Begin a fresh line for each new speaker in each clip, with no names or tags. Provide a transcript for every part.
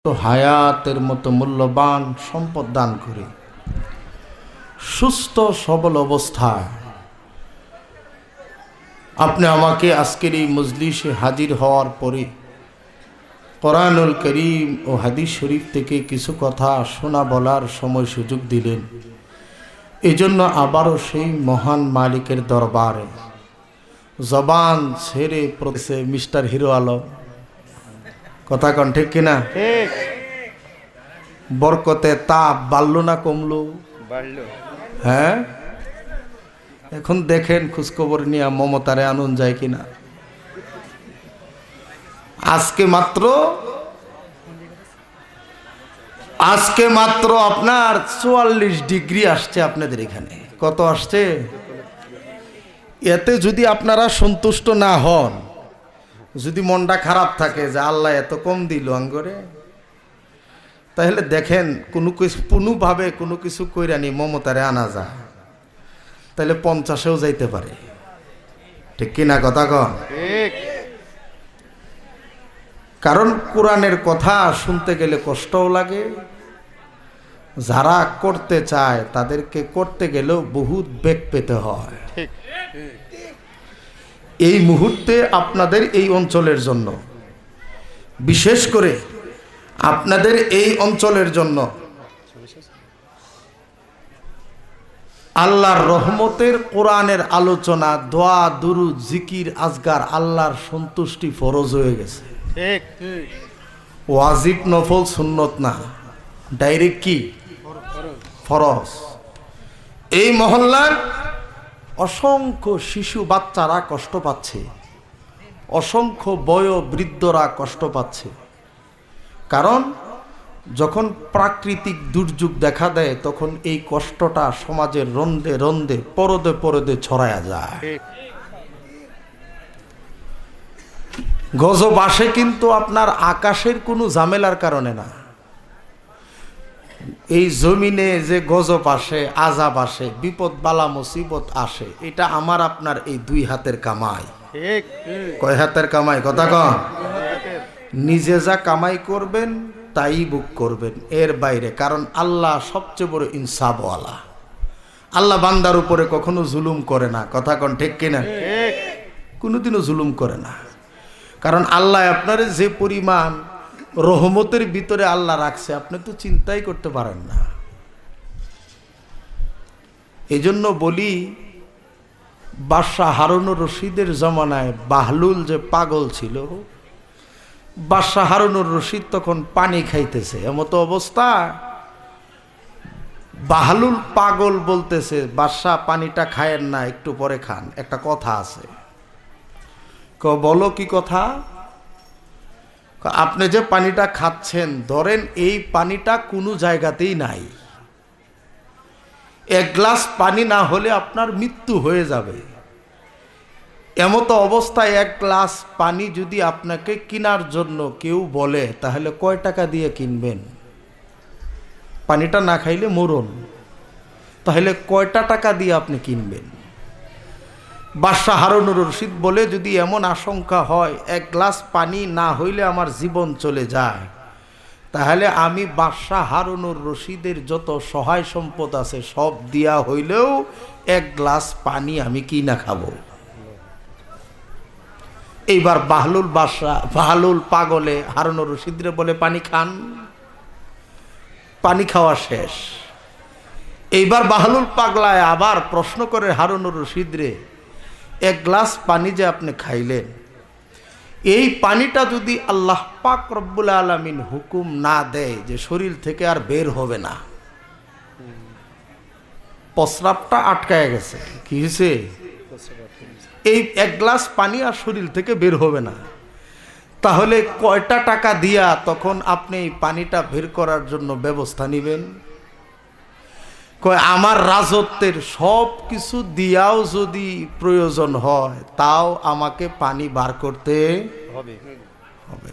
তো হায়াতের মতো মূল্যবান সম্পদ দান করে সুস্থ সবল অবস্থায় আপনি আমাকে আজকের এই মজলিসে হাজির হওয়ার পরে কোরআনুল করিম ও হাদিস শরীফ থেকে কিছু কথা শোনা বলার সময় সুযোগ দিলেন। এজন্য আবারও সেই মহান মালিকের দরবারে জবান ছেড়ে পড়েছে মিস্টার হিরো আলম। কথা কন ঠিক কিনা? বরকতে তাপ বাড়লো না কমলো? হ্যাঁ, এখন দেখেন খোঁজখবর নিয়ে মমতারে আনন্দ যায় কিনা। আজকে মাত্র আপনার 44 ডিগ্রি আসছে আপনাদের এখানে। কত আসছে? এতে যদি আপনারা সন্তুষ্ট না হন, যদি মনটা খারাপ থাকে যে আল্লাহ এত কম দিল আঙ্গরে, তাহলে দেখেন কোনোভাবে কোনো কিছু কইরানি মমতারে আনা যায়, তাহলে 50-এও যাইতে পারে। ঠিক কিনা কথা কন? কারণ কোরআনের কথা শুনতে গেলে কষ্টও লাগে, যারা করতে চায় তাদেরকে করতে গেলেও বহুত বেগ পেতে হয়। এই মুহূর্তে আপনাদের এই অঞ্চলের জন্য, বিশেষ করে আপনাদের এই অঞ্চলের জন্য আল্লাহর রহমতের কোরআনের আলোচনা, দোয়া, দুরুদ, জিকির, আজগার, আল্লাহর সন্তুষ্টি ফরজ হয়ে গেছে। ওয়াজিব, নফল, সুন্নত না, ডাইরেক্ট কি ফরজ। এই মহল্লার অসংখ্য শিশু বাচ্চারা কষ্ট পাচ্ছে, অসংখ্য বয়োবৃদ্ধরা কষ্ট পাচ্ছে। কারণ যখন প্রাকৃতিক দুর্যোগ দেখা দেয় তখন এই কষ্টটা সমাজের রন্ধে রন্ধে পরদে পরদে ছড়ায়া যায়। গজব আসে কিন্তু আপনার আকাশের কোনো ঝামেলার কারণে না। এই জমিনে যে গজব আসে, আযাব আসে, বিপদ বালা মুসিবত আসে, এটা আমার আপনার এই 2 হাতের কামাই। কয় হাতের কামাই? কথা কন। নিজে যা কামাই করবেন তাই বুক করবেন, এর বাইরে। কারণ আল্লাহ সবচেয়ে বড় ইনসাফওয়ালা। আল্লাহ বান্দার উপরে কখনো জুলুম করে না। কথা কন ঠিক কিনা? কোনোদিনও জুলুম করে না। কারণ আল্লাহ আপনার যে পরিমাণ রহমতের ভিতরে আল্লাহ রাখছে, আপনি তো চিন্তাই করতে পারেন না। এই জন্য বলি, বাদশাহ হারুনুর রশিদের জমানায় বাহলুল যে পাগল ছিল, বাদশাহ হারুনুর রশিদ তখন পানি খাইতেছে, এমতো অবস্থা বাহলুল পাগল বলতেছে, বাদশাহ পানিটা খায়েন না, একটু পরে খান, একটা কথা আছে। বলো কি কথা? আপনি যে পানিটা খাচ্ছেন, ধরেন এই পানিটা কোনো জায়গাতেই নাই, 1 গ্লাস পানি না হলে আপনার মৃত্যু হয়ে যাবে। এমতো অবস্থায় 1 গ্লাস পানি যদি আপনাকে কেনার জন্য কেউ বলে, তাহলে কয় টাকা দিয়ে কিনবেন? পানিটা না খাইলে মরণ, তাহলে কয়টা টাকা দিয়ে আপনি কিনবেন? বাদশাহ হারুনুর রশিদ বলে, যদি এমন আশঙ্কা হয় 1 গ্লাস পানি না হইলে আমার জীবন চলে যায়, তাহলে আমি বাদশাহ হারুনুর রশিদের যত সহায় সম্পদ আছে সব দিয়া হইলেও 1 গ্লাস পানি আমি কি না খাবো। এইবার বাহলুল পাগলে হারুনুর রশিদরে বলে, পানি খান। পানি খাওয়া শেষ। এইবার বাহলুল পাগলায় আবার প্রশ্ন করে হারুনুর রশিদরে, 1 গ্লাস পানি যে আপনি খাইলেন, এই পানিটা যদি আল্লাহ পাক রব্বুল আলামিন হুকুম না দেয় যে শরীর থেকে আর বের হবে না, প্রস্রাবটা আটকায় গেছে, কি হয়েছে? এই 1 গ্লাস পানি আর শরীর থেকে বের হবে না, তাহলে কয়টা টাকা দিয়া তখন আপনি এই পানিটা বের করার জন্য ব্যবস্থা নেবেন? কয়, আমার রাজত্বের সব কিছু দিয়াও যদি প্রয়োজন হয়, তাও আমাকে পানি বার করতে হবে।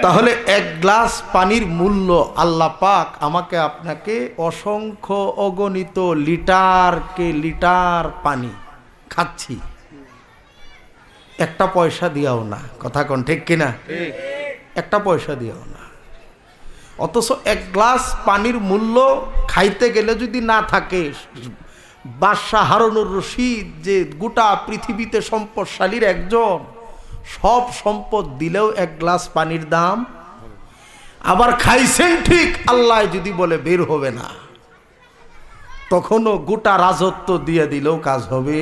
তাহলে 1 গ্লাস পানির মূল্য আল্লাহ পাক আমাকে আপনাকে অসংখ্য অগণিত লিটার পানি খাচ্ছি, 1 পয়সা দিয়াও না। কথা কন ঠিক কিনা? 1 পয়সা দিয়াও না। অথচ এক গ্লাস পানির মূল্য খাইতে গেলে যদি না থাকে, বাদশাহ হারুনুর রশিদ যে গোটা পৃথিবীতে সম্পদশালীর একজন, সব সম্পদ দিলেও এক গ্লাস পানির দাম, আবার খাইছেন ঠিক, আল্লাহ যদি বলে বের হবে না, তখনও গোটা রাজত্ব দিয়ে দিলেও কাজ হবে।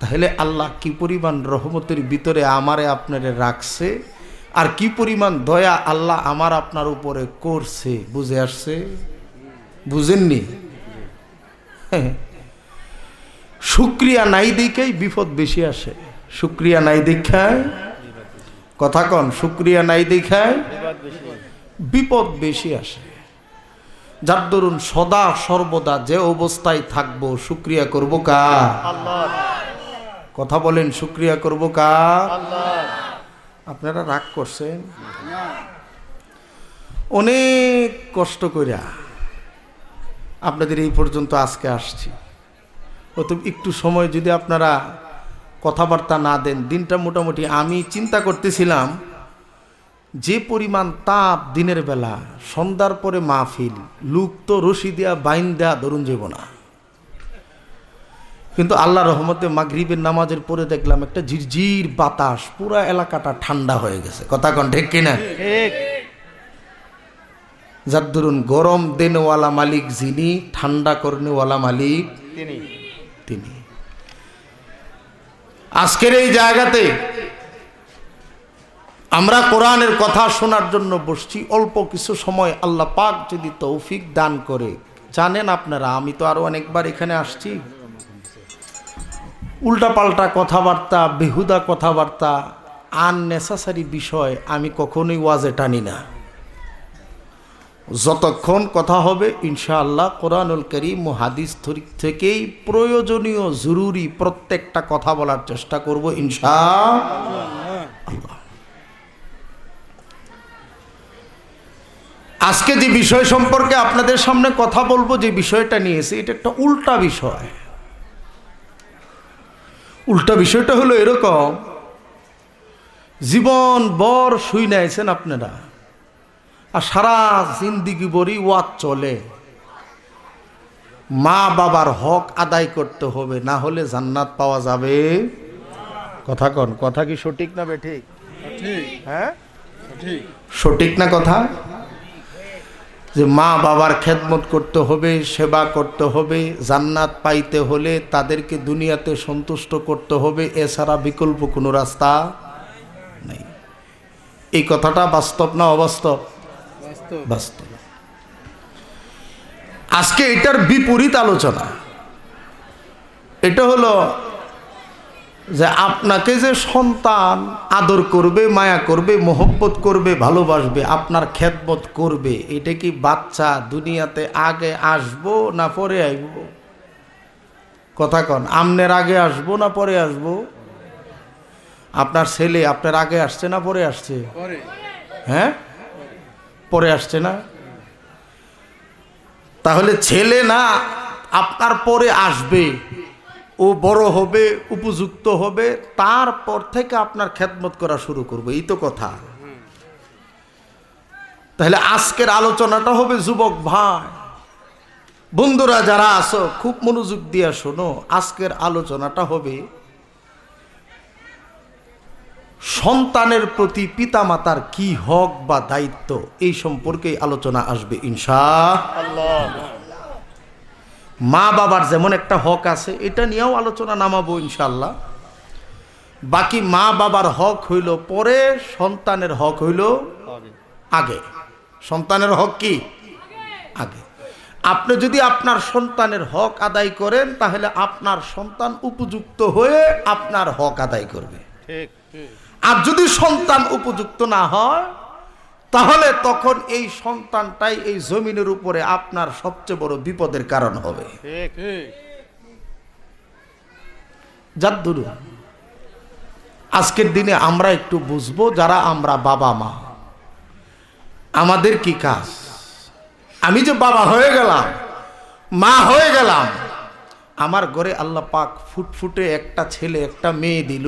তাহলে আল্লাহ কি পরিমাণ রহমতের ভিতরে আমারে আপনারে রাখছে, আর কি পরিমাণ দয়া আল্লাহ আমার আপনার উপরে করছে, বুঝে আসছে? বুঝেননি? শুকরিয়া নাই দেখেই বিপদ বেশি আসে। শুকরিয়া নাই দেখায়, কথা কন, শুকরিয়া নাই দেখায় বিপদ বেশি আসে। যার দরুন সদা সর্বদা যে অবস্থায় থাকবো, শুকরিয়া করবো কার? কথা বলেন, শুকরিয়া করবো কার? আপনারা রাগ করছেন? অনেক কষ্ট কইরা আপনাদের এই পর্যন্ত আজকে আসছি। অত একটু সময় যদি আপনারা কথাবার্তা না দেন, দিনটা মোটামুটি আমি চিন্তা করতেছিলাম যে পরিমাণ তাপ দিনের বেলা, সন্ধ্যার পরে মাহফিল, লুক তো রশি দিয়া বাইন দেয়া ধরুন যাব না, কিন্তু আল্লাহ রহমতে মাগরিবের নামাজের পরে দেখলাম একটা ঝিরঝির বাতাস, পুরা এলাকাটা ঠান্ডা হয়ে গেছে। কথা কন ঠিক কিনা? যার ধরুন গরম দেনওয়ালা মালিক যিনি, ঠান্ডা করনেওয়ালা মালিক তিনি। আজকের এই জায়গাতে আমরা কোরআনের কথা শোনার জন্য বসছি। অল্প কিছু সময় আল্লাহ পাক যদি তৌফিক দান করে, জানেন আপনারা আমি তো আরো অনেকবার এখানে আসছি, উল্টাপাল্টা কথাবার্তা, বেহুদা কথাবার্তা, আননেসেসারি বিষয় আমি কখনোই ওয়াজে টানি না। যতক্ষণ কথা হবে ইনশাআল্লাহ কোরআনুল কারীম ও হাদিস থেকেই প্রয়োজনীয় জরুরি প্রত্যেকটা কথা বলার চেষ্টা করব ইনশাআল্লাহ। আজকে যে বিষয় সম্পর্কে আপনাদের সামনে কথা বলবো, যে বিষয়টা নিয়েছি, এটা একটা উল্টা বিষয়। উল্টা বিষয়টা হলো এরকম, জীবন বর শুই নাইছেন আপনারা, আর সারা জিন্দিগি বড়ি ওয়াজ চলে, মা বাবার হক আদায় করতে হবে, না হলে জান্নাত পাওয়া যাবে। কথা কন, কথা কি সঠিক না বেঠিক? হ্যাঁ সঠিক না কথা? যে মা বাবার খেদমত করতে হবে, সেবা করতে হবে, জান্নাত পাইতে হলে তাদেরকে দুনিয়াতে সন্তুষ্ট করতে হবে, এছাড়া বিকল্প কোনো রাস্তা নেই। এই কথাটা বাস্তব না অবাস্তব? বাস্তব। আজকে এটার বিপরীত আলোচনা। এটা হলো যে আপনাকে যে সন্তান আদর করবে, মায়া করবে, মোহব্বত করবে, ভালোবাসবে, আপনার খেদমত করবে, এটা কি বাচ্চা দুনিয়াতে আগে আসবো না পরে আইব? কথা কন, আমনের আগে আসবো না পরে আসবো? আপনার ছেলে আপনার আগে আসছে না পরে আসছে? হ্যাঁ, পরে আসছে না? তাহলে ছেলে না আপনার পরে আসবে, ও বড় হবে, উপযুক্ত হবে, তারপর থেকে আপনার খেদমত করা শুরু করবে, এই তো কথা। তাহলে আজকের আলোচনাটা হবে যুবক ভাই, বন্ধুরা যারা আছো খুব মনোযোগ দিয়ে শোনো। আজকের আলোচনাটা হবে সন্তানের প্রতি পিতামাতার কি হক বা দায়িত্ব, এই সম্পর্কে আলোচনা আসবে ইনশাআল্লাহ। মা বাবার যেমন একটা হক আছে, এটা নিয়েও আলোচনা নামাবো ইনশাআল্লাহ। বাকি মা বাবার হক হইল পরে, সন্তানের হক হইল আগে। সন্তানের হক কি? আগে। আপনি যদি আপনার সন্তানের হক আদায় করেন, তাহলে আপনার সন্তান উপযুক্ত হয়ে আপনার হক আদায় করবে। আর যদি সন্তান উপযুক্ত না হয়, তাহলে তখন এই সন্তানটাই এই জমিনের উপরে আপনার সবচেয়ে বড় বিপদের কারণ হবে। যার দরুন আজকের দিনে আমরা একটু বুঝবো, যারা আমরা বাবা মা, আমাদের কি কাজ। আমি যে বাবা হয়ে গেলাম, মা হয়ে গেলাম, আমার ঘরে আল্লাহ পাক ফুটফুটে একটা ছেলে একটা মেয়ে দিল,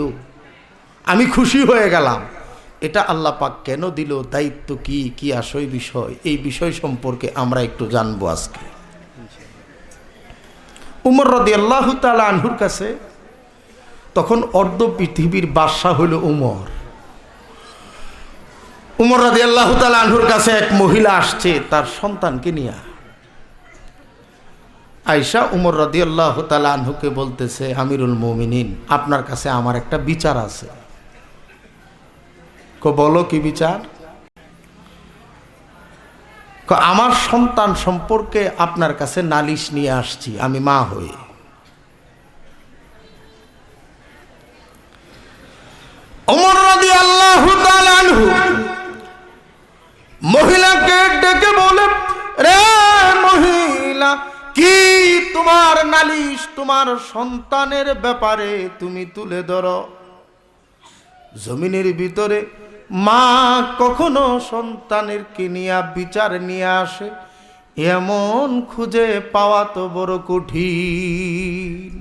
আমি খুশি হয়ে গেলাম, এটা আল্লাহ পাক কেন দিল, দায়িত্ব কি কি আসল বিষয়, এই বিষয় সম্পর্কে আমরা একটু জানবো আজকে। উমর রাদিয়াল্লাহু তাআলা আনহুর কাছে তখন অর্ধ পৃথিবীর বাদশাহ হলো উমর। উমর রাদিয়াল্লাহু তাআলা আনহুর কাছে এক মহিলা আসছে তার সন্তানকে নিয়ে। আয়েশা উমর রাদিয়াল্লাহু তাআলা আনহুকে বলতেছে, আমিরুল মুমিনিন, আপনার কাছে আমার একটা বিচার আছে। বলো কি বিচার? আমার সন্তান সম্পর্কে আপনার কাছে নালিশ নিয়ে আসছি আমি মা হয়ে। ওমর রাদিয়াল্লাহু তাআলা আনহু মহিলাকে ডেকে বলে, রে মহিলা, কি তোমার নালিশ তোমার সন্তানের ব্যাপারে তুমি তুলে ধরো। জমিনের ভিতরে মা কখনো সন্তানের কে নিয়ে বিচার নিয়ে আসে এমন খুঁজে পাওয়া তো বড় কঠিন।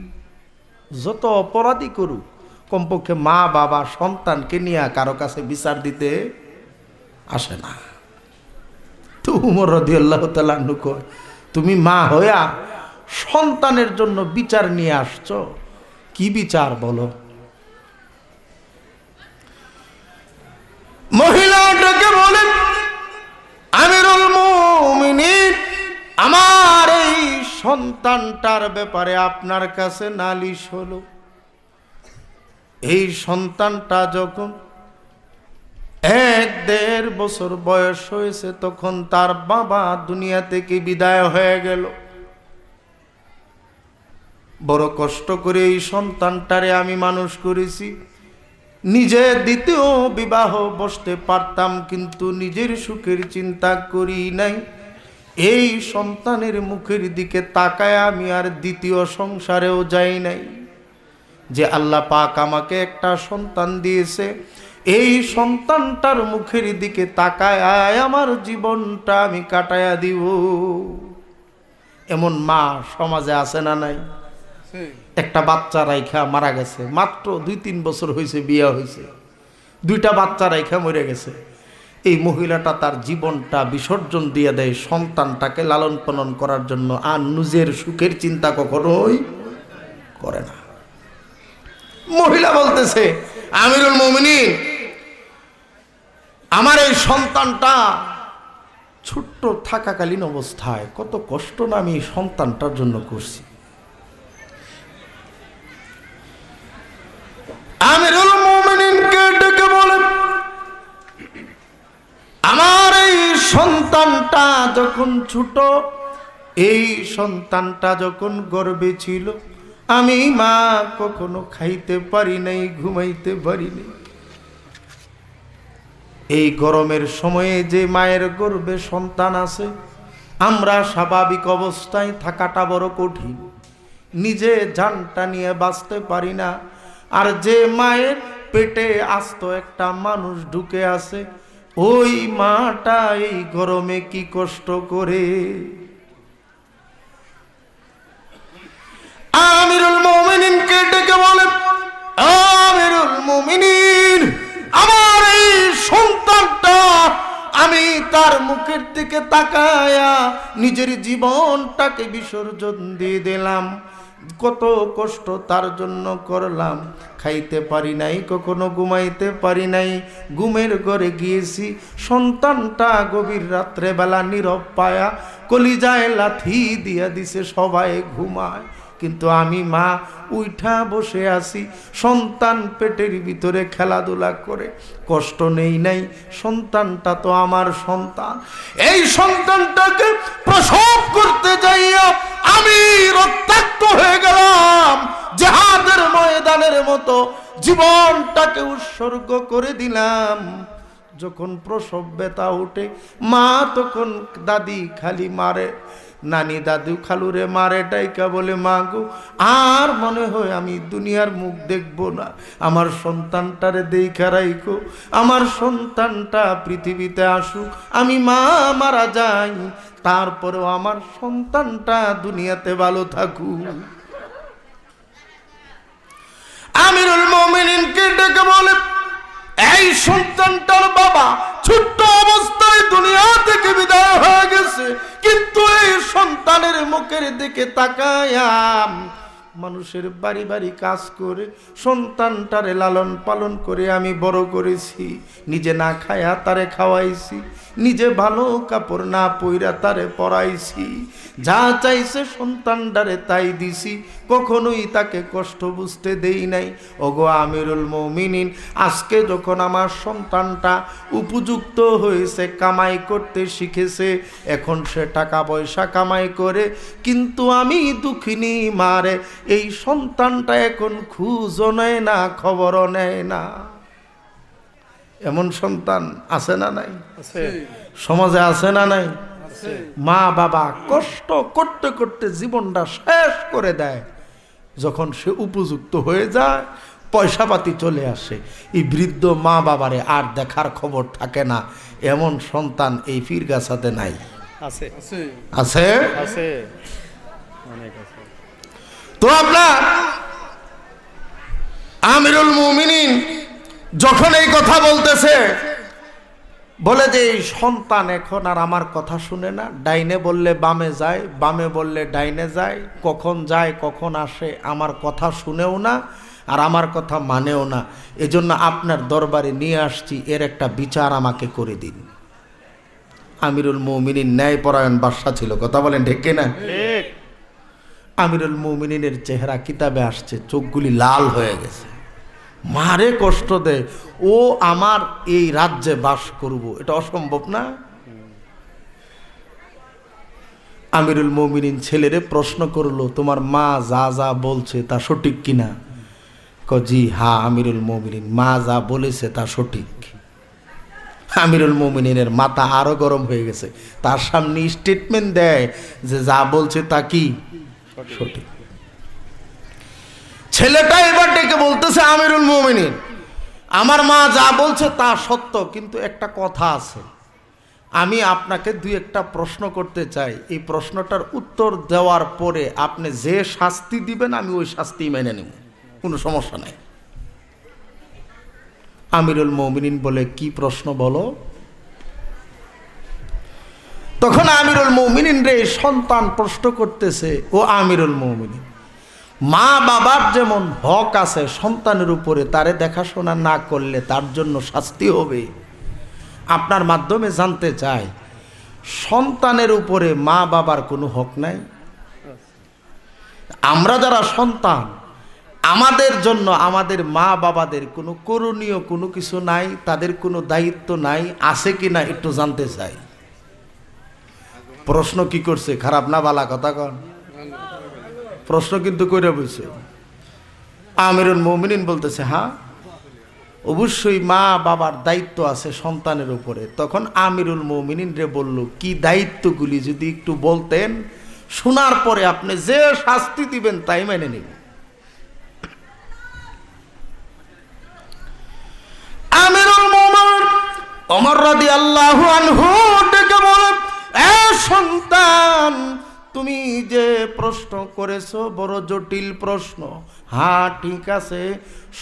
যত অপরাধী করুক, কমপক্ষে মা বাবা সন্তানকে নিয়ে কারো কাছে বিচার দিতে আসে না। তো উমর রাদিয়াল্লাহু তাআলা আনহু কয়, তুমি মা হইয়া সন্তানের জন্য বিচার নিয়ে আসছো, কি বিচার বলো? মহিলাটাকে বলেন, আমিরুল মুমিনিন, আমার এই সন্তানটার ব্যাপারে আপনার কাছে নালিশ হলো। এই সন্তানটা যখন 1-1.5 বছর বয়স হয়েছে তখন তার বাবা দুনিয়া থেকে বিদায় হয়ে গেল। বড় কষ্ট করে এই সন্তানটারে আমি মানুষ করেছি। নিজে দ্বিতীয় বিবাহ বসতে পারতাম, কিন্তু নিজের সুখের চিন্তা করি নাই। এই সন্তানের মুখের দিকে তাকায় আমি আর দ্বিতীয় সংসারেও যাই নাই। যে আল্লাহ পাক আমাকে একটা সন্তান দিয়েছে, এই সন্তানটার মুখের দিকে তাকায় আমার জীবনটা আমি কাটায়া দিব। এমন মা সমাজে আছে না নাই? একটা বাচ্চা রাইখা মারা গেছে, মাত্র 2-3 বছর হয়েছে বিয়ে হয়েছে, 2টা বাচ্চা রাইখা মরে গেছে। এই মহিলাটা তার জীবনটা বিসর্জন দিয়ে দেয় সন্তানটাকে লালন পালন করার জন্য, আর নিজের সুখের চিন্তা কখনোই করে না। মহিলা বলতেছে, আমিরুল মুমিনিন, আমার এই সন্তানটা ছোট্ট থাকাকালীন অবস্থায় কত কষ্ট না আমি এই সন্তানটার জন্য করছি। আমিরুল মুমিনিনকে ডেকে বলে, আমার এই সন্তানটা যখন ছোট, এই সন্তানটা যখন গর্ভে ছিল, আমি মা কখনো খাইতে পারি নাই, ঘুমাইতে পারি নাই। এই গরমের সময়ে যে মায়ের গর্ভে সন্তান আছে, আমরা স্বাভাবিক অবস্থায় থাকাটা বড় কঠিন, নিজে জানটা নিয়ে বাঁচতে পারি না। আর যে মায়ের পেটে আস্ত একটা মানুষ ঢুকে আছে, ওই মাটা এই গরমে কি কষ্ট করে। আমিরুল মুমিনিনকে ডেকে বলে, আমিরুল মুমিনিন, আমার এই সন্তানটা আমি তার মুখের দিকে তাকায়া নিজের জীবনটাকে বিসর্জন দিয়ে দিলাম। কত কষ্ট তার জন্য করলাম, খাইতে পারি নাই, কখনো ঘুমাইতে পারি নাই, ঘুমের ঘরে গিয়েছি। সন্তানটা গভীর রাত্রে বেলা নীরব পায়া কলিজায় লাথি দিয়া দিছে, সবাই ঘুমায়, কিন্তু আমি মা উঠা বসে আছি, সন্তান পেটের ভিতরে খেলাধুলা করে, কষ্ট নেই নাই। সন্তানটা তো আমার সন্তান, এই সন্তানটাকে প্রসব করতে যাইয়া আমি রক্তাক্ত হয়ে গেলাম, জিহাদের ময়দানের মতো জীবনটাকে উৎসর্গ করে দিলাম। যখন প্রসব ব্যথা ওঠে, মা তখন দাদি খালি মারে, নানি দাদু খালুরে মারে, ডাইকা বলে, মা গো, আর মনে হয় আমি দুনিয়ার মুখ দেখব না, আমার সন্তানটারে দেখা রাইখো, আমার সন্তানটা পৃথিবীতে আসুক, আমি মা মারা যাই, তারপরেও আমার সন্তানটা দুনিয়াতে ভালো থাকুক। আমিরুল মুমিনিনকে ডেকে বলে, এই সন্তানটার বাবা ছোট্ট অবস্থায় দুনিয়া থেকে বিদায় হয়ে গেছে, কিন্তু এই সন্তানের মুখের দিকে তাকায়া মানুষের বাড়ি বাড়ি কাজ করে সন্তানটারে লালন পালন করে আমি বড় করেছি। নিজে না খায়া তারে খাওয়াইছি, নিজে ভালো কাপড় না পইরা তারে পরাইছি, যা চাইছে সন্তানটারে তাই দিছি, কখনোই তাকে কষ্ট বুঝতে দেই নাই। ওগো আমিরুল মুমিনিন, আজকে যখন আমার সন্তানটা উপযুক্ত হয়েছে, কামাই করতে শিখেছে, এখন সে টাকা পয়সা কামাই করে, কিন্তু আমি দুঃখিনী মারে এই সন্তানটা এখন খোঁজও নেয় না, খবরও নেয় না। এমন সন্তান আছে না নাই? সমাজে আছে না নাই? মা বাবা কষ্ট করতে করতে জীবনটা শেষ করে দেয়, যখন সে উপযুক্ত হয়ে যায়, পয়সা পাতি চলে আসে, এই বৃদ্ধ মা বাবারে আর দেখার খবর থাকে না। এমন সন্তান এই পীরগাছাতে নাই? আছে আছে আছে, অনেক আছে। তো আপনার আমিরুল মুমিনিন যখন এই কথা বলতেছে, বলে যে এই সন্তান এখন আর আমার কথা শুনে না, ডাইনে বললে বামে যায়, বামে বললে ডাইনে যায়, কখন যায় কখন আসে, আমার কথা শুনেও না আর আমার কথা মানেও না। এজন্য আপনার দরবারে নিয়ে আসছি, এর একটা বিচার আমাকে করে দিন। আমিরুল মুমিনিন ন্যায়পরায়ণ বাদশা ছিল, কথা বলেন ঠিক কিনা? আমিরুল মুমিনিনের চেহারা কিতাবে আসছে, চোখগুলি লাল হয়ে গেছে, মারে কষ্ট দেয়, ও আমার এই রাজ্যে বাস করব, এটা অসম্ভব না। আমিরুল মুমিনিন ছেলেরে প্রশ্ন করলো, তোমার মা যা যা বলছে তা সঠিক কিনা? জি হ্যাঁ আমিরুল মুমিনিন, মা যা বলেছে তা সঠিক। আমিরুল মুমিনিনের মাথা আরো গরম হয়ে গেছে, তার সামনে স্টেটমেন্ট দেয় যে যা বলছে তা কি সঠিক। ছেলেটা এবার ডেকে বলতেছে, আমিরুল মুমিনিন, আমার মা যা বলছে তা সত্য, কিন্তু একটা কথা আছে, আমি আপনাকে দুই একটা প্রশ্ন করতে চাই, এই প্রশ্নটার উত্তর দেওয়ার পরে আপনি যে শাস্তি দিবেন আমি ওই শাস্তি মেনে নেব, কোনো সমস্যা নাই। আমিরুল মুমিনিন বলে, কি প্রশ্ন বলো? তখন আমিরুল মুমিনিন রে সন্তান প্রশ্ন করতেছে, ও আমিরুল মুমিনিন, মা বাবার যেমন হক আছে সন্তানের উপরে, তারে দেখাশোনা না করলে তার জন্য শাস্তি হবে। আপনার মাধ্যমে জানতে চাই, সন্তানের উপরে মা বাবার কোনো হক নাই? আমরা যারা সন্তান, আমাদের জন্য আমাদের মা বাবাদের কোনো করণীয় কোনো কিছু নাই, তাদের কোনো দায়িত্ব নাই, আছে কি না একটু জানতে চাই। প্রশ্ন কি করছে, খারাপ না বালা কথা কন? প্রশ্ন কিন্তু কইরা বলছে। আমিরুল মুমিনিন বলতেছে, হ্যাঁ অবশ্যই মা বাবার দায়িত্ব আছে সন্তানের উপরে। তখন আমিরুল মুমিনিন রে বলল, কি দায়িত্বগুলি যদি একটু বলতেন, শোনার পরে আপনি যে শাস্তি দিবেন তাই মেনে নিব। আমিরুল মুমিনিন ওমর রাদিয়াল্লাহু আনহু ডেকে বলেন, এ সন্তান, তুমি যে প্রশ্ন করেছো বড় জটিল প্রশ্ন। হ্যাঁ ঠিক আছে,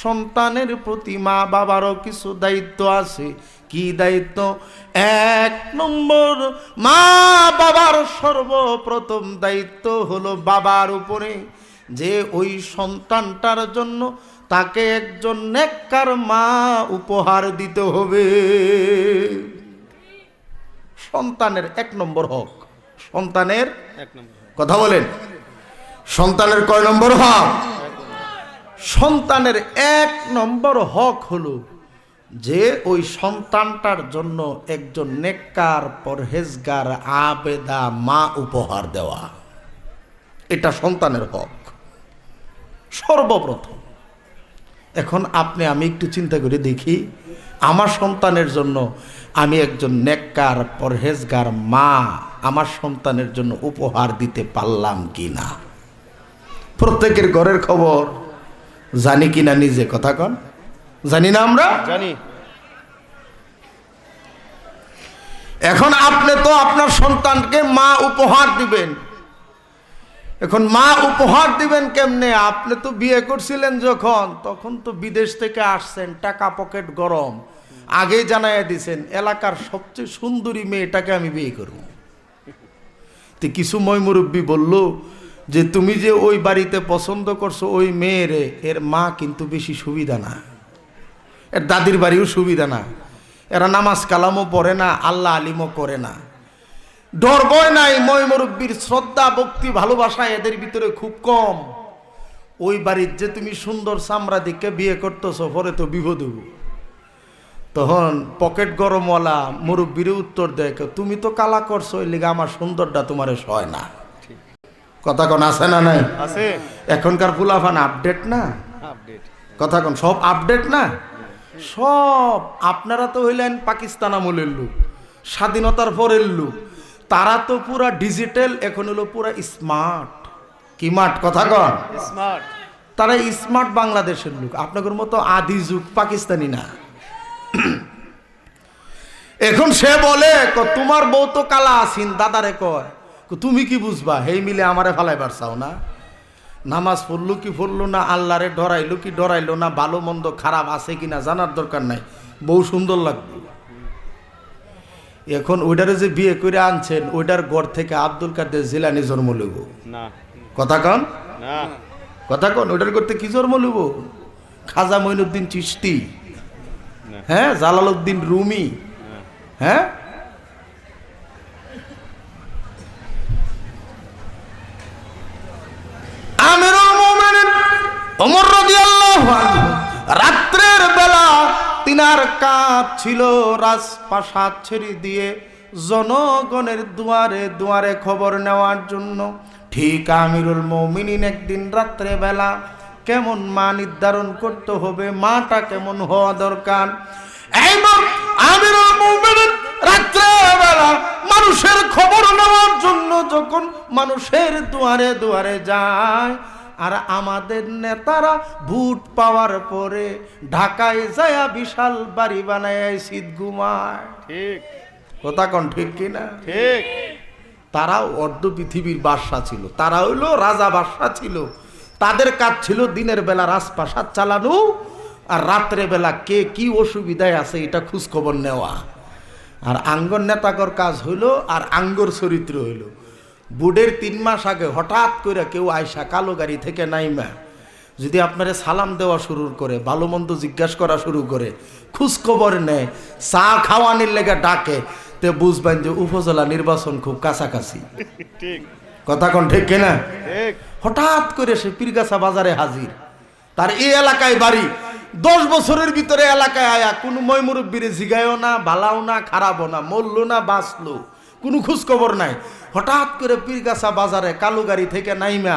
সন্তানের প্রতি মা বাবারও কিছু দায়িত্ব আছে। কি দায়িত্ব? এক নম্বর, মা বাবার সর্বপ্রথম দায়িত্ব হলো বাবার উপরে, যে ওই সন্তানটার জন্য তাকে একজন নেককার মা উপহার দিতে হবে। সন্তানের এক নম্বর হক, সন্তানের কথা বলেন, সন্তানের কয় নম্বর হক? সন্তানের এক নম্বর হক হলো যে ওই সন্তানটার জন্য একজন নেককার পরহেজগার আবেদা মা উপহার দেওয়া, এটা সন্তানের হক সর্বপ্রথম। এখন আপনি আমি একটু চিন্তা করে দেখি, আমার সন্তানের জন্য আমি একজন নেককার পরহেজগার মা আমার সন্তানের জন্য উপহার দিতে পারলাম কি না? প্রত্যেকের ঘরের খবর জানি কিনা নিজে, কথা কন, জানি না? আমরা জানি। এখন আপনি তো আপনার সন্তানকে মা উপহার দিবেন, এখন মা উপহার দিবেন কেমনে? আপনি তো বিয়ে করছিলেন যখন, তখন তো বিদেশ থেকে আসছেন, টাকা পকেট গরম, আগেই জানাইয়া দিছেন এলাকার সবচেয়ে সুন্দরী মেয়েটাকে আমি বিয়ে করব। তো কিছু মই মুরব্বী বলল যে তুমি যে ওই বাড়িতে পছন্দ করছো ওই মেয়েরে, এর মা কিন্তু বেশি সুবিধা না, এর দাদির বাড়িও সুবিধা না, এরা নামাজ কালামও পড়ে না, আল্লাহ আলিমও করে না, ডর ভয় নাই, মই মুরব্বীর শ্রদ্ধা ভক্তি ভালোবাসা এদের ভিতরে খুব কম। ওই বাড়ির যে তুমি সুন্দর চামড়া দিকে বিয়ে করতেছো, পরে তো বিপদ হইব। তখন পকেট গরমওয়ালা মুরব্বীরে উত্তর দেয়, তুমি তো কালা করছো, ওই লিগে আমার সুন্দরটা তোমারে সয় না। কথা কোন আছে না নাই?
আছে।
এখনকার ফুলাফান আপডেট না,
আপডেট
কথা কোন সব আপডেট না সব। আপনারা তো হইলেন পাকিস্তান আমলের লোক, স্বাধীনতার পরের লোক, তারা তো পুরা ডিজিটাল, এখন হলো পুরা স্মার্ট। কি মাঠ? কথা কন
স্মার্ট।
তারা স্মার্ট বাংলাদেশের লোক, আপনাদের মতো আদি যুগ পাকিস্তানি না। এখন সে বলে তোমার বউ তো কালা আসিন, দাদারে কয় তুমি কি বুঝবা, হেই মিলে আমারে ফালাইবার চাও না? নামাজ পড়লো কি পড়লো না, আল্লাহরে ডরাইলো কি ডরাইলো না, ভালো মন্দ খারাপ আছে কিনা জানার দরকার নাই, বউ সুন্দর লাগবে। এখন ওইটারে যে বিয়ে করে আনছেন, ওইটার ঘর থেকে আব্দুল কাদের জিলানি জন্ম লইব
না।
কথা কন
না।
কথা কন, ওইটার করতে কি জন্ম লইব? খাজা মঈনুদ্দিন চিশতি, হ্যাঁ, জালালউদ্দিন রুমি, হ্যাঁ, আমিরুল মুমিনিন ওমর রাদিয়াল্লাহু আনহু রাত্রের বেলা তিনার কাজ ছিল রাজপ্রাসাদ ছেড়ে দিয়ে জনগণের দুয়ারে দুয়ারে খবর নেওয়ার জন্য। ঠিক আমিরুল মুমিনিন একদিন রাত্রে বেলা কেমন মা নির্ধারণ করতে হবে, মাটা কেমন হওয়া দরকার, এইবার আমিরুল মুমিনিন রাত্রে বেলা মানুষের খবর নেওয়ার জন্য যখন মানুষের দুয়ারে দুয়ারে যায়, আর আমাদের নেতারা ভোট পাওয়ার পরে ঢাকায় যায় বিশাল বাড়ি বানায় শীত ঘুমায়।
ঠিক
কথা কন ঠিক কিনা?
ঠিক।
তারাও অর্ধ পৃথিবীর বাদশা ছিল, তারা হইল রাজা বাদশা ছিল। তাদের কাজ ছিল দিনের বেলা রাজপ্রাসাদ চালানো, আর রাত্রে বেলা কে কি অসুবিধায় আছে এটা খোঁজ খবর নেওয়া। আর আঙ্গর নেতাকর কাজ হইল, আর আঙ্গর চরিত্র হইল বুডের 3 মাস আগে হঠাৎ করে কেউ আয়সা কালো গাড়ি থেকে নাইমা যদি আপনারে সালাম দেওয়া শুরু করে, ভালো মন্দ জিজ্ঞাসা করা শুরু করে, খোঁজ খবর নেয়, চা খাওয়ানির লেগে ডাকে, তে বুঝবেন যে উপজেলা নির্বাচন খুব কাছাকাছি।
ঠিক
কথা কোন ঠিক কিনা?
ঠিক।
হঠাৎ করে সে পীরগাছা বাজারে হাজির, তার এই এলাকায় বাড়ি, 10 বছরের ভিতরে এলাকায় আয়া কোনো মই মুরব্বীরে জিগায়ও না, বালাও না, খারাপও না, মরলো না বাঁচলো, কোনো খোঁজ খবর নাই। হঠাৎ করে পীরগাছা বাজারে কালো গাড়ি থেকে নাইমা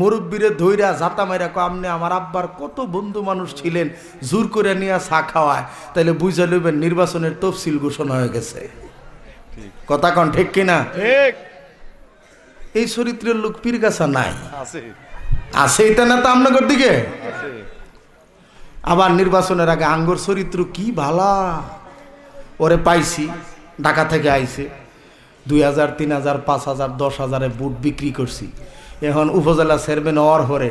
মুরব্বীরে ধইরা জাতা মাইরা আমনে আমার আব্বার কত বন্ধু মানুষ ছিলেন, জোর করে নিয়ে চা খাওয়ায়, তাইলে বুঝে লইবেন নির্বাচনের তফসিল ঘোষণা হয়ে গেছে। কথা কন ঠিক কিনা?
ঠিক।
এই চরিত্রের লোক পীরগাছা নাই,
আছে।
আছে এটা না তো আপনাদের দিকে।
আছে।
আবার নির্বাচনের আগে আঙ্গর চরিত্র কি ভালা, ওরে পাইছি, ঢাকা থেকে আইছে, 2000, 3000, 5000, 10,000 বুট বিক্রি করছি। এখন উপজেলা চেয়ারম্যান ওর হরে